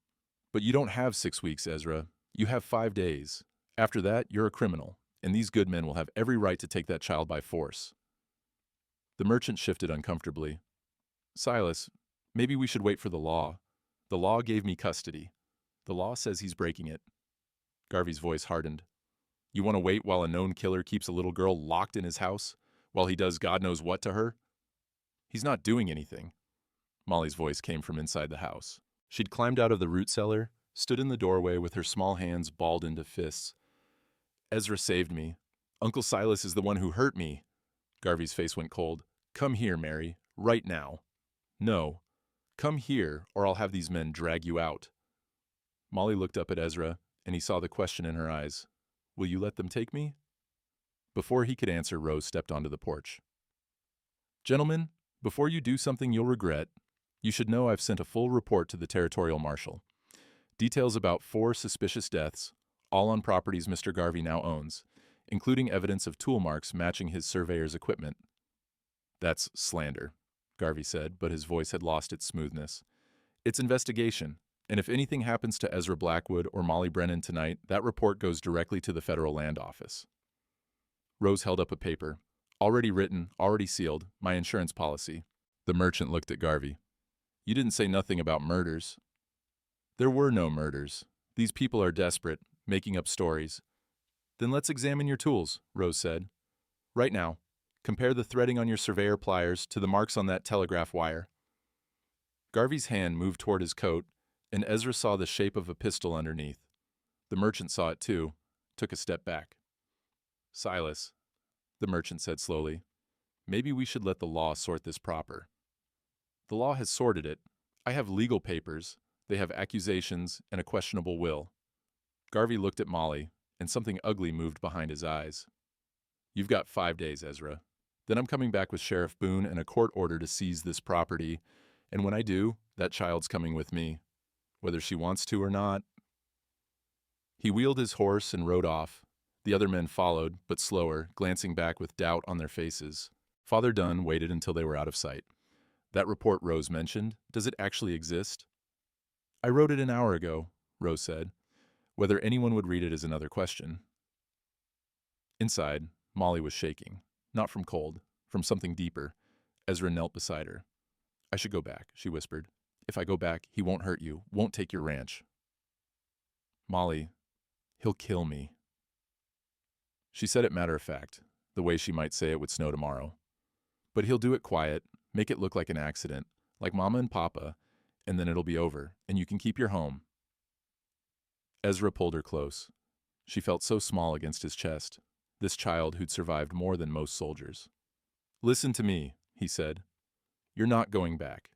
But you don't have 6 weeks, Ezra. You have 5 days. After that, you're a criminal, and these good men will have every right to take that child by force. The merchant shifted uncomfortably. Silas, maybe we should wait for the law. The law gave me custody. The law says he's breaking it. Garvey's voice hardened. You want to wait while a known killer keeps a little girl locked in his house, while he does God knows what to her? He's not doing anything. Molly's voice came from inside the house. She'd climbed out of the root cellar, stood in the doorway with her small hands balled into fists. Ezra saved me. Uncle Silas is the one who hurt me. Garvey's face went cold. Come here, Mary, right now. No. Come here, or I'll have these men drag you out. Molly looked up at Ezra, and he saw the question in her eyes. Will you let them take me? Before he could answer, Rose stepped onto the porch. Gentlemen, before you do something you'll regret, you should know I've sent a full report to the Territorial Marshal. Details about 4 suspicious deaths, all on properties Mr. Garvey now owns, including evidence of tool marks matching his surveyor's equipment. That's slander, Garvey said, but his voice had lost its smoothness. It's investigation, and if anything happens to Ezra Blackwood or Molly Brennan tonight, that report goes directly to the Federal Land Office. Rose held up a paper. Already written, already sealed, my insurance policy. The merchant looked at Garvey. You didn't say nothing about murders. There were no murders. These people are desperate, making up stories. Then let's examine your tools, Rose said. Right now, compare the threading on your surveyor pliers to the marks on that telegraph wire. Garvey's hand moved toward his coat, and Ezra saw the shape of a pistol underneath. The merchant saw it too, took a step back. Silas, the merchant said slowly, maybe we should let the law sort this proper. The law has sorted it. I have legal papers. They have accusations and a questionable will. Garvey looked at Molly, and something ugly moved behind his eyes. You've got 5 days, Ezra. Then I'm coming back with Sheriff Boone and a court order to seize this property, and when I do, that child's coming with me, whether she wants to or not. He wheeled his horse and rode off. The other men followed, but slower, glancing back with doubt on their faces. Father Dunn waited until they were out of sight. That report Rose mentioned, does it actually exist? I wrote it an hour ago, Rose said. Whether anyone would read it is another question. Inside, Molly was shaking, not from cold, from something deeper. Ezra knelt beside her. I should go back, she whispered. If I go back, he won't hurt you, won't take your ranch. Molly, he'll kill me. She said it matter of fact, the way she might say it would snow tomorrow. But he'll do it quiet, make it look like an accident, like Mama and Papa, and then it'll be over, and you can keep your home. Ezra pulled her close. She felt so small against his chest, this child who'd survived more than most soldiers. "Listen to me," he said. "You're not going back.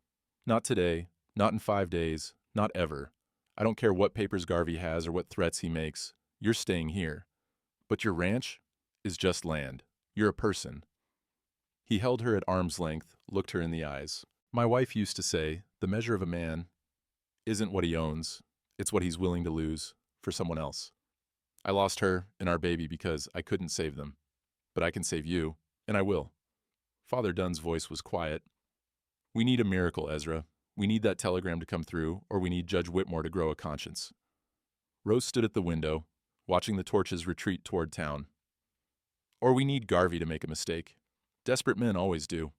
Not today, not in 5 days, not ever. I don't care what papers Garvey has or what threats he makes. You're staying here. But your ranch is just land. You're a person." He held her at arm's length, looked her in the eyes. "My wife used to say, the measure of a man isn't what he owns, it's what he's willing to lose for someone else. I lost her and our baby because I couldn't save them. But I can save you, and I will." Father Dunn's voice was quiet. "We need a miracle, Ezra. We need that telegram to come through, or we need Judge Whitmore to grow a conscience." Rose stood at the window, watching the torches retreat toward town. "Or we need Garvey to make a mistake. Desperate men always do."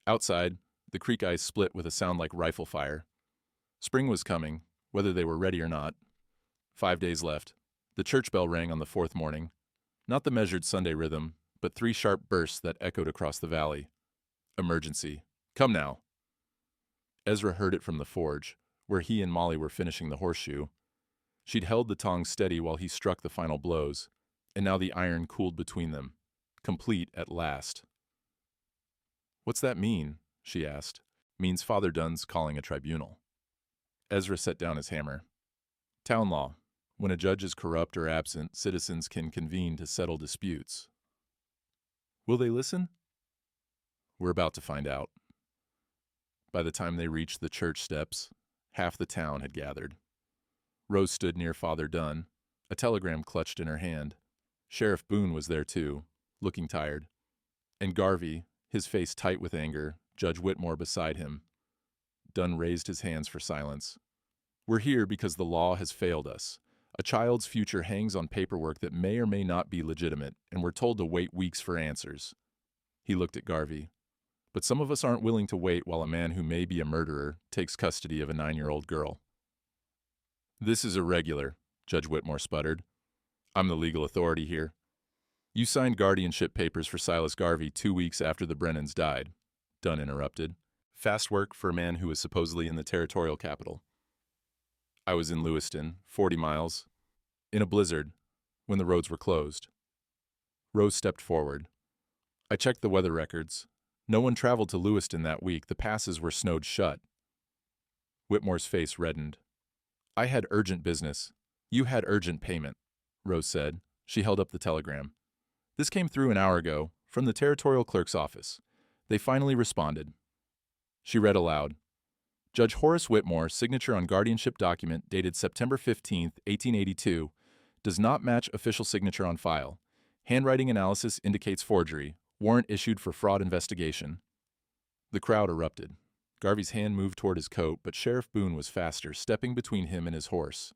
Outside, the creek ice split with a sound like rifle fire. Spring was coming, whether they were ready or not. 5 days left. The church bell rang on the 4th morning. Not the measured Sunday rhythm, but 3 sharp bursts that echoed across the valley. Emergency. Come now. Ezra heard it from the forge, where he and Molly were finishing the horseshoe. She'd held the tongs steady while he struck the final blows, and now the iron cooled between them, complete at last. "What's that mean?" she asked. "Means Father Dunn's calling a tribunal." Ezra set down his hammer. "Town law. When a judge is corrupt or absent, citizens can convene to settle disputes." "Will they listen?" "We're about to find out." By the time they reached the church steps, half the town had gathered. Rose stood near Father Dunn, a telegram clutched in her hand. Sheriff Boone was there too, looking tired. And Garvey, his face tight with anger, Judge Whitmore beside him. Dunn raised his hands for silence. "We're here because the law has failed us. A child's future hangs on paperwork that may or may not be legitimate, and we're told to wait weeks for answers." He looked at Garvey. "But some of us aren't willing to wait while a man who may be a murderer takes custody of a 9-year-old girl." "This is irregular," Judge Whitmore sputtered. "I'm the legal authority here." "You signed guardianship papers for Silas Garvey 2 weeks after the Brennans died," Dunn interrupted. "Fast work for a man who was supposedly in the territorial capital." "I was in Lewiston, 40 miles, in a blizzard, when the roads were closed." Rose stepped forward. "I checked the weather records. No one traveled to Lewiston that week. The passes were snowed shut." Whitmore's face reddened. "I had urgent business. You had urgent payment," Rose said. She held up the telegram. "This came through an hour ago, from the territorial clerk's office. They finally responded." She read aloud. "Judge Horace Whitmore, signature on guardianship document dated September 15th, 1882, does not match official signature on file. Handwriting analysis indicates forgery. Warrant issued for fraud investigation." The crowd erupted. Garvey's hand moved toward his coat, but Sheriff Boone was faster, stepping between him and his horse.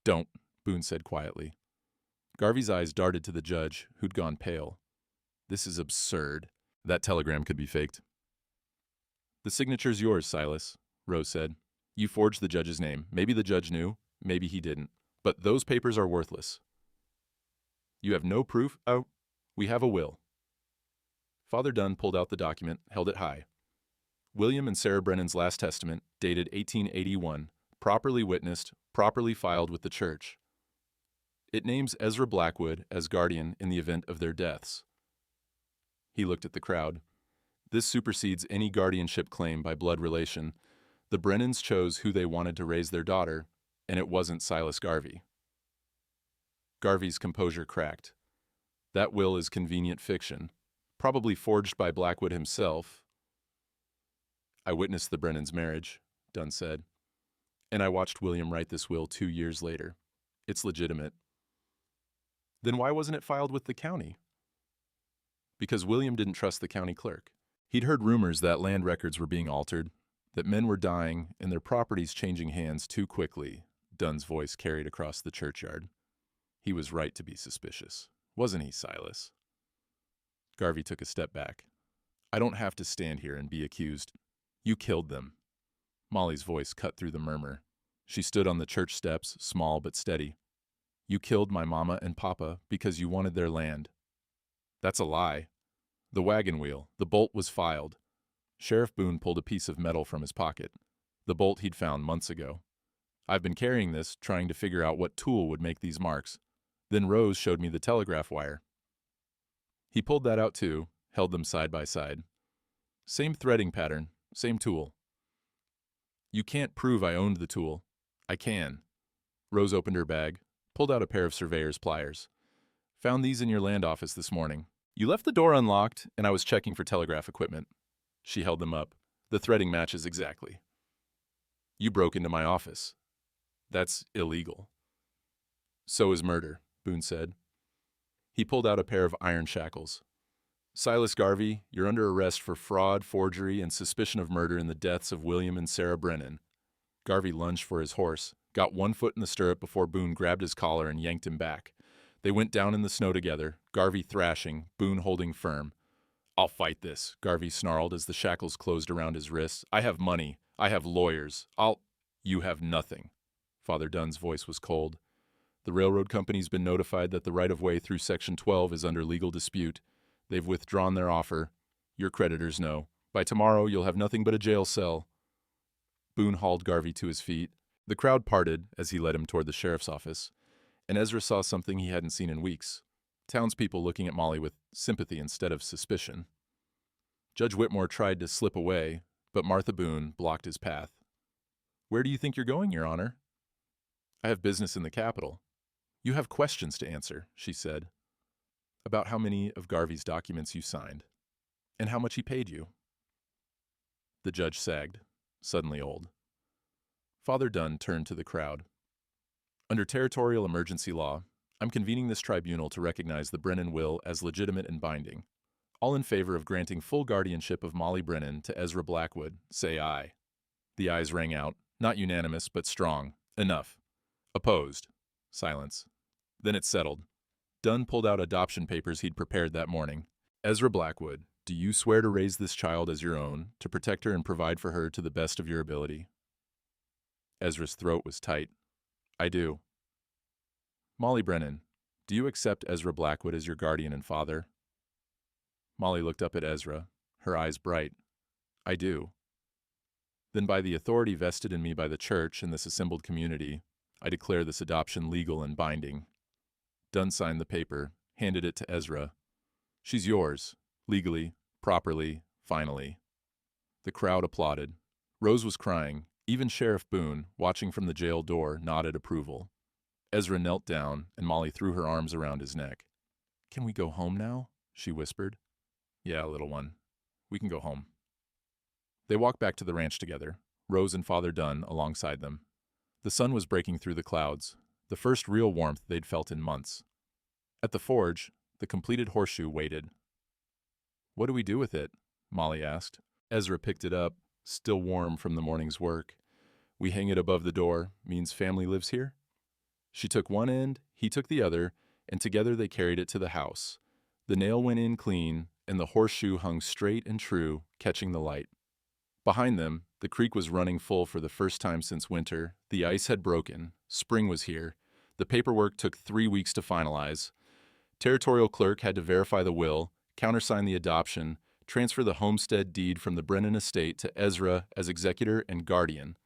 "Don't," Boone said quietly. Garvey's eyes darted to the judge, who'd gone pale. "This is absurd. That telegram could be faked." "The signature's yours, Silas," Rose said. "You forged the judge's name. Maybe the judge knew, maybe he didn't. But those papers are worthless." "You have no proof?" "Oh, we have a will." Father Dunn pulled out the document, held it high. "William and Sarah Brennan's last testament, dated 1881, properly witnessed, properly filed with the church. It names Ezra Blackwood as guardian in the event of their deaths." He looked at the crowd. "This supersedes any guardianship claim by blood relation. The Brennans chose who they wanted to raise their daughter, and it wasn't Silas Garvey." Garvey's composure cracked. "That will is convenient fiction, probably forged by Blackwood himself." "I witnessed the Brennans' marriage," Dunn said. "And I watched William write this will 2 years later. It's legitimate." "Then why wasn't it filed with the county?" "Because William didn't trust the county clerk. He'd heard rumors that land records were being altered, that men were dying and their properties changing hands too quickly," Dunn's voice carried across the churchyard. "He was right to be suspicious. Wasn't he, Silas?" Garvey took a step back. "I don't have to stand here and be accused. You killed them." Molly's voice cut through the murmur. She stood on the church steps, small but steady. "You killed my mama and papa because you wanted their land." "That's a lie." "The wagon wheel, the bolt was filed." Sheriff Boone pulled a piece of metal from his pocket. The bolt he'd found months ago. I've been carrying this, trying to figure out what tool would make these marks. Then Rose showed me the telegraph wire. He pulled that out too, held them side by side. Same threading pattern, same tool. You can't prove I owned the tool. I can. Rose opened her bag, pulled out a pair of surveyor's pliers. Found these in your land office this morning. You left the door unlocked, and I was checking for telegraph equipment. She held them up. The threading matches exactly. You broke into my office. That's illegal. So is murder, Boone said. He pulled out a pair of iron shackles. Silas Garvey, you're under arrest for fraud, forgery, and suspicion of murder in the deaths of William and Sarah Brennan. Garvey lunged for his horse, got one foot in the stirrup before Boone grabbed his collar and yanked him back. They went down in the snow together, Garvey thrashing, Boone holding firm. I'll fight this, Garvey snarled as the shackles closed around his wrists. I have money. I have lawyers. You have nothing. Father Dunn's voice was cold. The railroad company's been notified that the right-of-way through Section 12 is under legal dispute. They've withdrawn their offer. Your creditors know. By tomorrow, you'll have nothing but a jail cell. Boone hauled Garvey to his feet. The crowd parted as he led him toward the sheriff's office, and Ezra saw something he hadn't seen in weeks. Townspeople looking at Molly with sympathy instead of suspicion. Judge Whitmore tried to slip away, but Martha Boone blocked his path. Where do you think you're going, Your Honor? I have business in the capital. You have questions to answer, she said. About how many of Garvey's documents you signed, and how much he paid you. The judge sagged, suddenly old. Father Dunn turned to the crowd. Under territorial emergency law, I'm convening this tribunal to recognize the Brennan will as legitimate and binding. All in favor of granting full guardianship of Molly Brennan to Ezra Blackwood, say aye. The ayes rang out, not unanimous, but strong. Enough. Opposed. Silence. Then it settled. Dunn pulled out adoption papers he'd prepared that morning. Ezra Blackwood, do you swear to raise this child as your own, to protect her and provide for her to the best of your ability? Ezra's throat was tight. I do. Molly Brennan, do you accept Ezra Blackwood as your guardian and father? Molly looked up at Ezra, her eyes bright. I do. Then by the authority vested in me by the church and this assembled community, I declare this adoption legal and binding. Dunn signed the paper, handed it to Ezra. She's yours, legally, properly, finally. The crowd applauded. Rose was crying. Even Sheriff Boone, watching from the jail door, nodded approval. Ezra knelt down, and Molly threw her arms around his neck. Can we go home now? She whispered. Yeah, little one. We can go home. They walked back to the ranch together, Rose and Father Dunn alongside them. The sun was breaking through the clouds, the first real warmth they'd felt in months. At the forge, the completed horseshoe waited. What do we do with it? Molly asked. Ezra picked it up, still warm from the morning's work. We hang it above the door, means family lives here? She took one end, he took the other, and together they carried it to the house. The nail went in clean, and the horseshoe hung straight and true, catching the light. Behind them, the creek was running full for the first time since winter. The ice had broken. Spring was here. The paperwork took 3 weeks to finalize. Territorial clerk had to verify the will, countersign the adoption, transfer the homestead deed from the Brennan estate to Ezra as executor and guardian.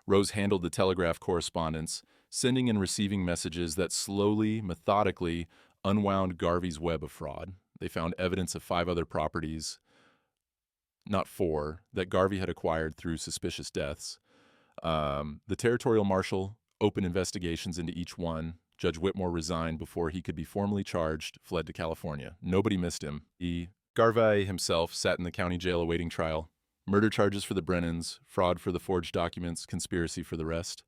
Rose handled the telegraph correspondence, sending and receiving messages that slowly, methodically unwound Garvey's web of fraud. They found evidence of 5 other properties, not 4, that Garvey had acquired through suspicious deaths. The territorial marshal opened investigations into each one. Judge Whitmore resigned before he could be formally charged, fled to California. Nobody missed him. Garvey himself sat in the county jail awaiting trial. Murder charges for the Brennans, fraud for the forged documents, conspiracy for the rest.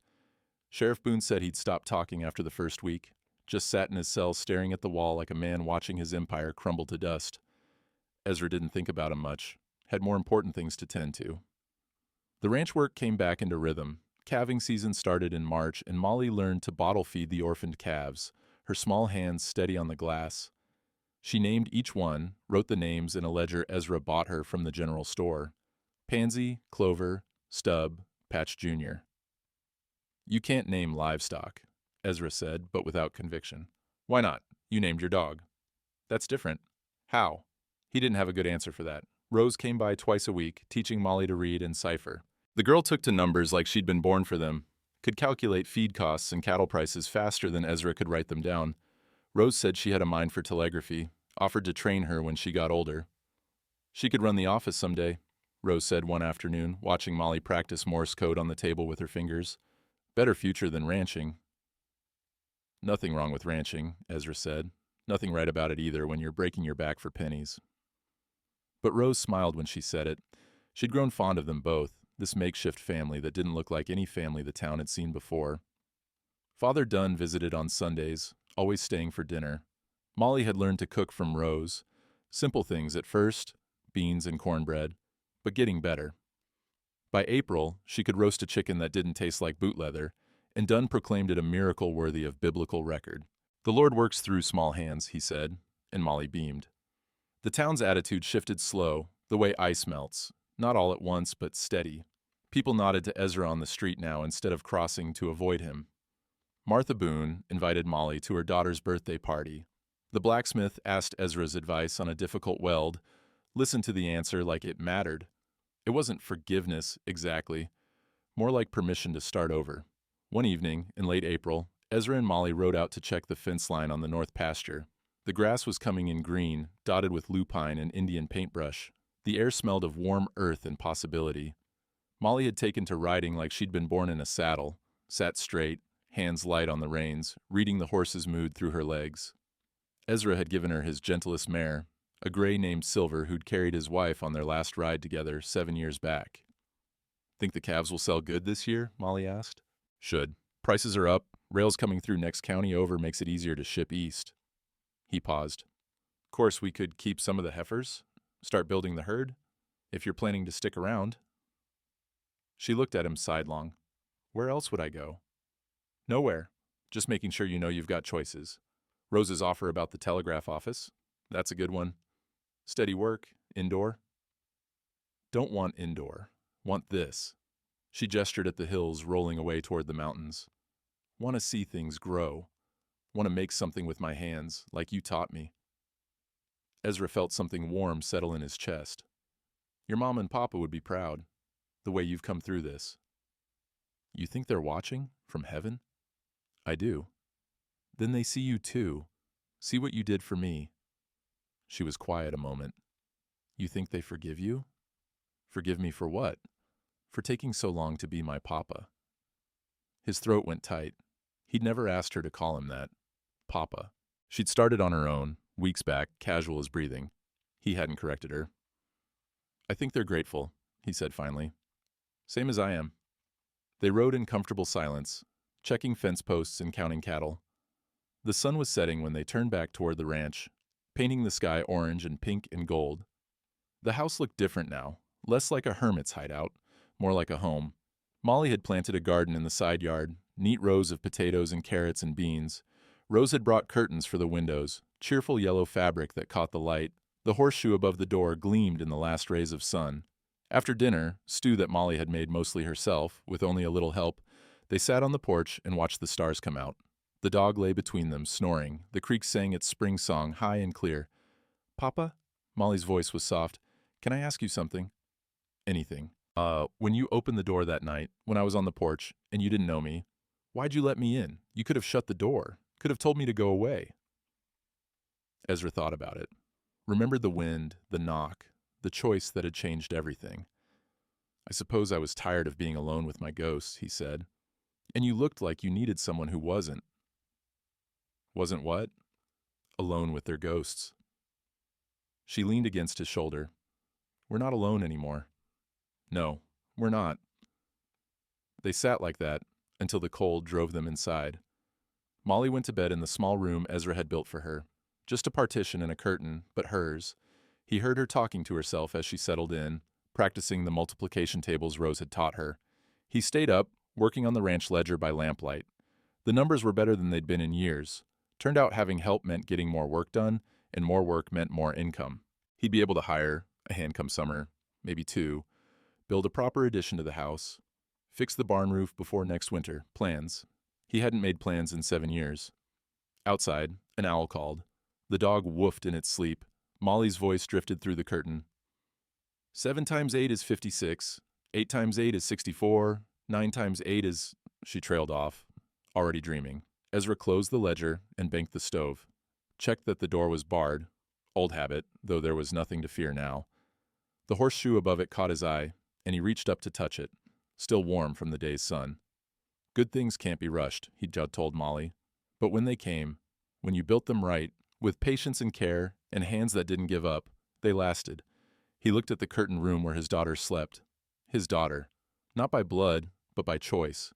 Sheriff Boone said he'd stopped talking after the first week, just sat in his cell staring at the wall like a man watching his empire crumble to dust. Ezra didn't think about him much, had more important things to tend to. The ranch work came back into rhythm. Calving season started in March, and Molly learned to bottle feed the orphaned calves, her small hands steady on the glass. She named each one, wrote the names in a ledger Ezra bought her from the general store. Pansy, Clover, Stub, Patch Jr. You can't name livestock, Ezra said, but without conviction. Why not? You named your dog. That's different. How? He didn't have a good answer for that. Rose came by twice a week, teaching Molly to read and cipher. The girl took to numbers like she'd been born for them. could calculate feed costs and cattle prices faster than Ezra could write them down. Rose said she had a mind for telegraphy, offered to train her when she got older. She could run the office someday, Rose said one afternoon, watching Molly practice Morse code on the table with her fingers. Better future than ranching. Nothing wrong with ranching, Ezra said. Nothing right about it either when you're breaking your back for pennies. But Rose smiled when she said it. She'd grown fond of them both, this makeshift family that didn't look like any family the town had seen before. Father Dunn visited on Sundays, always staying for dinner. Molly had learned to cook from Rose. Simple things at first, beans and cornbread, but getting better. By April, she could roast a chicken that didn't taste like boot leather, and Dunn proclaimed it a miracle worthy of biblical record. "The Lord works through small hands," he said, and Molly beamed. The town's attitude shifted slow, the way ice melts, not all at once, but steady. People nodded to Ezra on the street now instead of crossing to avoid him. Martha Boone invited Molly to her daughter's birthday party. The blacksmith asked Ezra's advice on a difficult weld, listened to the answer like it mattered. It wasn't forgiveness, exactly, more like permission to start over. One evening, in late April, Ezra and Molly rode out to check the fence line on the north pasture. The grass was coming in green, dotted with lupine and Indian paintbrush. The air smelled of warm earth and possibility. Molly had taken to riding like she'd been born in a saddle, sat straight, hands light on the reins, reading the horse's mood through her legs. Ezra had given her his gentlest mare, a gray named Silver who'd carried his wife on their last ride together 7 years back. "Think the calves will sell good this year?" Molly asked. "Should. Prices are up. Rails coming through next county over makes it easier to ship east." He paused. "Of course, we could keep some of the heifers, start building the herd, if you're planning to stick around." She looked at him sidelong. "Where else would I go?" "Nowhere. Just making sure you know you've got choices. Rose's offer about the telegraph office. That's a good one. Steady work, indoor." "Don't want indoor. Want this." She gestured at the hills rolling away toward the mountains. "Want to see things grow. Want to make something with my hands, like you taught me." Ezra felt something warm settle in his chest. "Your mom and papa would be proud, the way you've come through this." "You think they're watching? From heaven?" "I do." "Then they see you too. See what you did for me." She was quiet a moment. "You think they forgive you?" "Forgive me for what?" "For taking so long to be my papa." His throat went tight. He'd never asked her to call him that. Papa. She'd started on her own, weeks back, casual as breathing. He hadn't corrected her. "I think they're grateful," he said finally. "Same as I am." They rode in comfortable silence, checking fence posts and counting cattle. The sun was setting when they turned back toward the ranch, painting the sky orange and pink and gold. The house looked different now, less like a hermit's hideout, more like a home. Molly had planted a garden in the side yard, neat rows of potatoes and carrots and beans. Rose had brought curtains for the windows, cheerful yellow fabric that caught the light. The horseshoe above the door gleamed in the last rays of sun. After dinner, stew that Molly had made mostly herself, with only a little help, they sat on the porch and watched the stars come out. The dog lay between them, snoring. The creek sang its spring song high and clear. "Papa?" Molly's voice was soft. "Can I ask you something?" "Anything." When you opened the door that night, when I was on the porch, and you didn't know me, why'd you let me in? You could have shut the door. Could have told me to go away." Ezra thought about it. Remembered the wind, the knock, the choice that had changed everything. "I suppose I was tired of being alone with my ghosts," he said. "And you looked like you needed someone who wasn't." "Wasn't what?" "Alone with their ghosts." She leaned against his shoulder. "We're not alone anymore." "No, we're not." They sat like that until the cold drove them inside. Molly went to bed in the small room Ezra had built for her. Just a partition and a curtain, but hers. He heard her talking to herself as she settled in, practicing the multiplication tables Rose had taught her. He stayed up, working on the ranch ledger by lamplight. The numbers were better than they'd been in years. Turned out having help meant getting more work done, and more work meant more income. He'd be able to hire a hand come summer, maybe two, build a proper addition to the house, fix the barn roof before next winter. Plans. He hadn't made plans in 7 years. Outside, an owl called. The dog woofed in its sleep. Molly's voice drifted through the curtain. 7 times 8 is 56. 8 times 8 is 64. 9 times 8 is... She trailed off, already dreaming. Ezra closed the ledger and banked the stove. Checked that the door was barred. Old habit, though there was nothing to fear now. The horseshoe above it caught his eye, and he reached up to touch it, still warm from the day's sun. Good things can't be rushed, he told Molly. But when they came, when you built them right, with patience and care, and hands that didn't give up, they lasted. He looked at the curtained room where his daughter slept. His daughter. Not by blood, but by choice.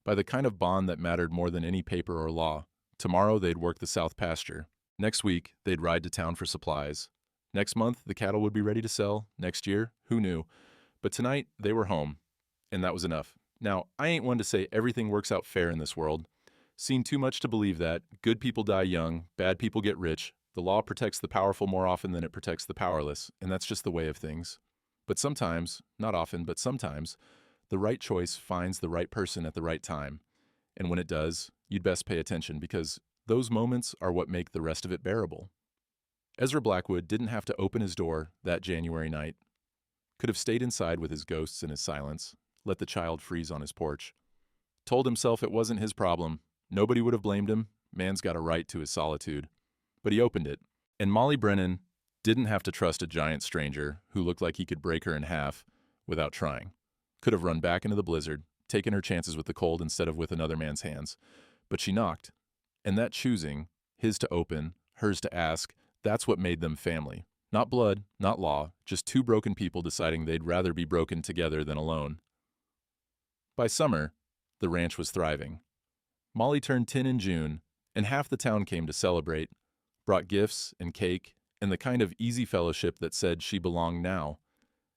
By the kind of bond that mattered more than any paper or law. Tomorrow they'd work the south pasture. Next week, they'd ride to town for supplies. Next month, the cattle would be ready to sell. Next year, who knew? But tonight, they were home. And that was enough. Now, I ain't one to say everything works out fair in this world. Seen too much to believe that. Good people die young, bad people get rich. The law protects the powerful more often than it protects the powerless, and that's just the way of things. But sometimes, not often, but sometimes, the right choice finds the right person at the right time. And when it does, you'd best pay attention, because those moments are what make the rest of it bearable. Ezra Blackwood didn't have to open his door that January night. Could have stayed inside with his ghosts and his silence, let the child freeze on his porch. Told himself it wasn't his problem. Nobody would have blamed him. Man's got a right to his solitude. But he opened it, and Molly Brennan didn't have to trust a giant stranger who looked like he could break her in half without trying. Could have run back into the blizzard, taken her chances with the cold instead of with another man's hands. But she knocked, and that choosing, his to open, hers to ask, that's what made them family. Not blood, not law, just two broken people deciding they'd rather be broken together than alone. By summer, the ranch was thriving. Molly turned 10 in June, and half the town came to celebrate, brought gifts and cake and the kind of easy fellowship that said she belonged now.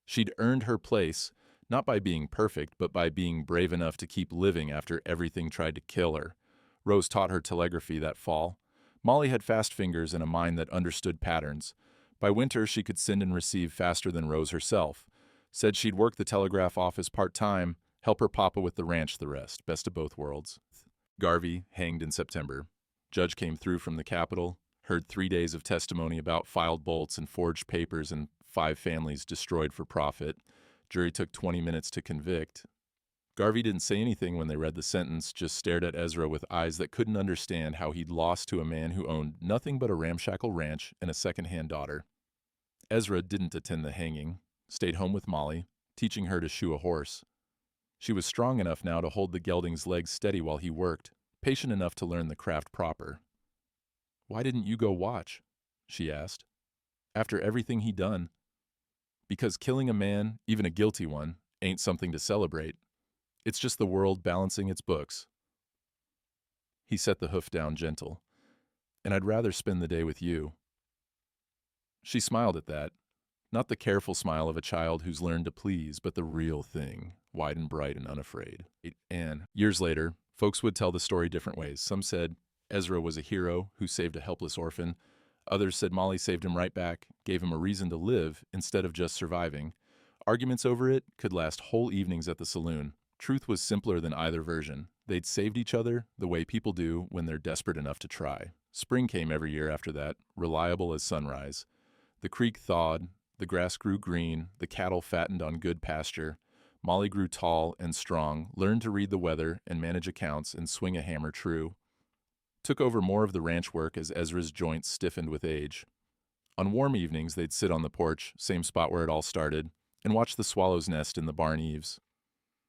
She'd earned her place, not by being perfect, but by being brave enough to keep living after everything tried to kill her. Rose taught her telegraphy that fall. Molly had fast fingers and a mind that understood patterns. By winter, she could send and receive faster than Rose herself. Said she'd work the telegraph office part-time, help her papa with the ranch the rest. Best of both worlds. Garvey hanged in September. Judge came through from the Capitol, heard 3 days of testimony about filed bolts and forged papers and 5 families destroyed for profit. Jury took 20 minutes to convict. Garvey didn't say anything when they read the sentence, just stared at Ezra with eyes that couldn't understand how he'd lost to a man who owned nothing but a ramshackle ranch and a second-hand daughter. Ezra didn't attend the hanging, stayed home with Molly, teaching her to shoe a horse. She was strong enough now to hold the gelding's legs steady while he worked, patient enough to learn the craft proper. "Why didn't you go watch?" she asked. "After everything he'd done." "Because killing a man, even a guilty one, ain't something to celebrate. It's just the world balancing its books." He set the hoof down gentle. "And I'd rather spend the day with you." She smiled at that. Not the careful smile of a child who's learned to please, but the real thing, wide and bright and unafraid. And years later, folks would tell the story different ways. Some said Ezra was a hero who saved a helpless orphan. Others said Molly saved him right back, gave him a reason to live instead of just surviving. Arguments over it could last whole evenings at the saloon. Truth was simpler than either version. They'd saved each other the way people do when they're desperate enough to try. Spring came every year after that, reliable as sunrise. The creek thawed, the grass grew green, the cattle fattened on good pasture. Molly grew tall and strong, learned to read the weather and manage accounts and swing a hammer true. Took over more of the ranch work as Ezra's joints stiffened with age. On warm evenings, they'd sit on the porch, same spot where it all started, and watch the swallows nest in the barn eaves.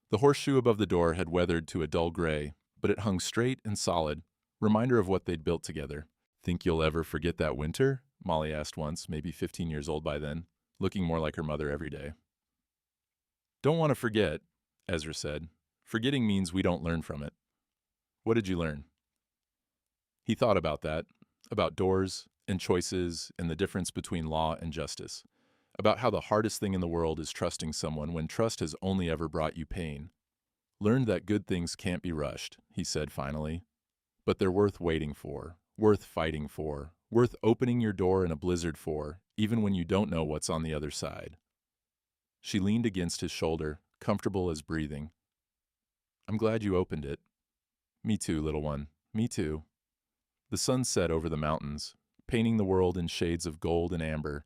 The horseshoe above the door had weathered to a dull gray, but it hung straight and solid, reminder of what they'd built together. "Think you'll ever forget that winter?" Molly asked once, maybe 15 years old by then, looking more like her mother every day. "Don't want to forget," Ezra said. "Forgetting means we don't learn from it." "What did you learn?" He thought about that, about doors and choices and the difference between law and justice, about how the hardest thing in the world is trusting someone when trust has only ever brought you pain. "Learned that good things can't be rushed," he said finally, "but they're worth waiting for, worth fighting for, worth opening your door in a blizzard for, even when you don't know what's on the other side." She leaned against his shoulder, comfortable as breathing. "I'm glad you opened it." "Me too, little one, me too." The sun set over the mountains, painting the world in shades of gold and amber.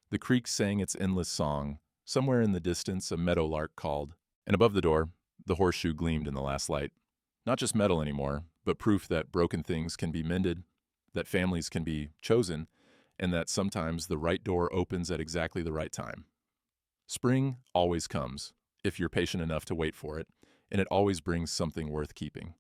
The creek sang its endless song. Somewhere in the distance, a meadowlark called. And above the door, The horseshoe gleamed in the last light. Not just metal anymore, but proof that broken things can be mended, that families can be chosen, and that sometimes the right door opens at exactly the right time. Spring always comes, if you're patient enough to wait for it, and it always brings something worth keeping.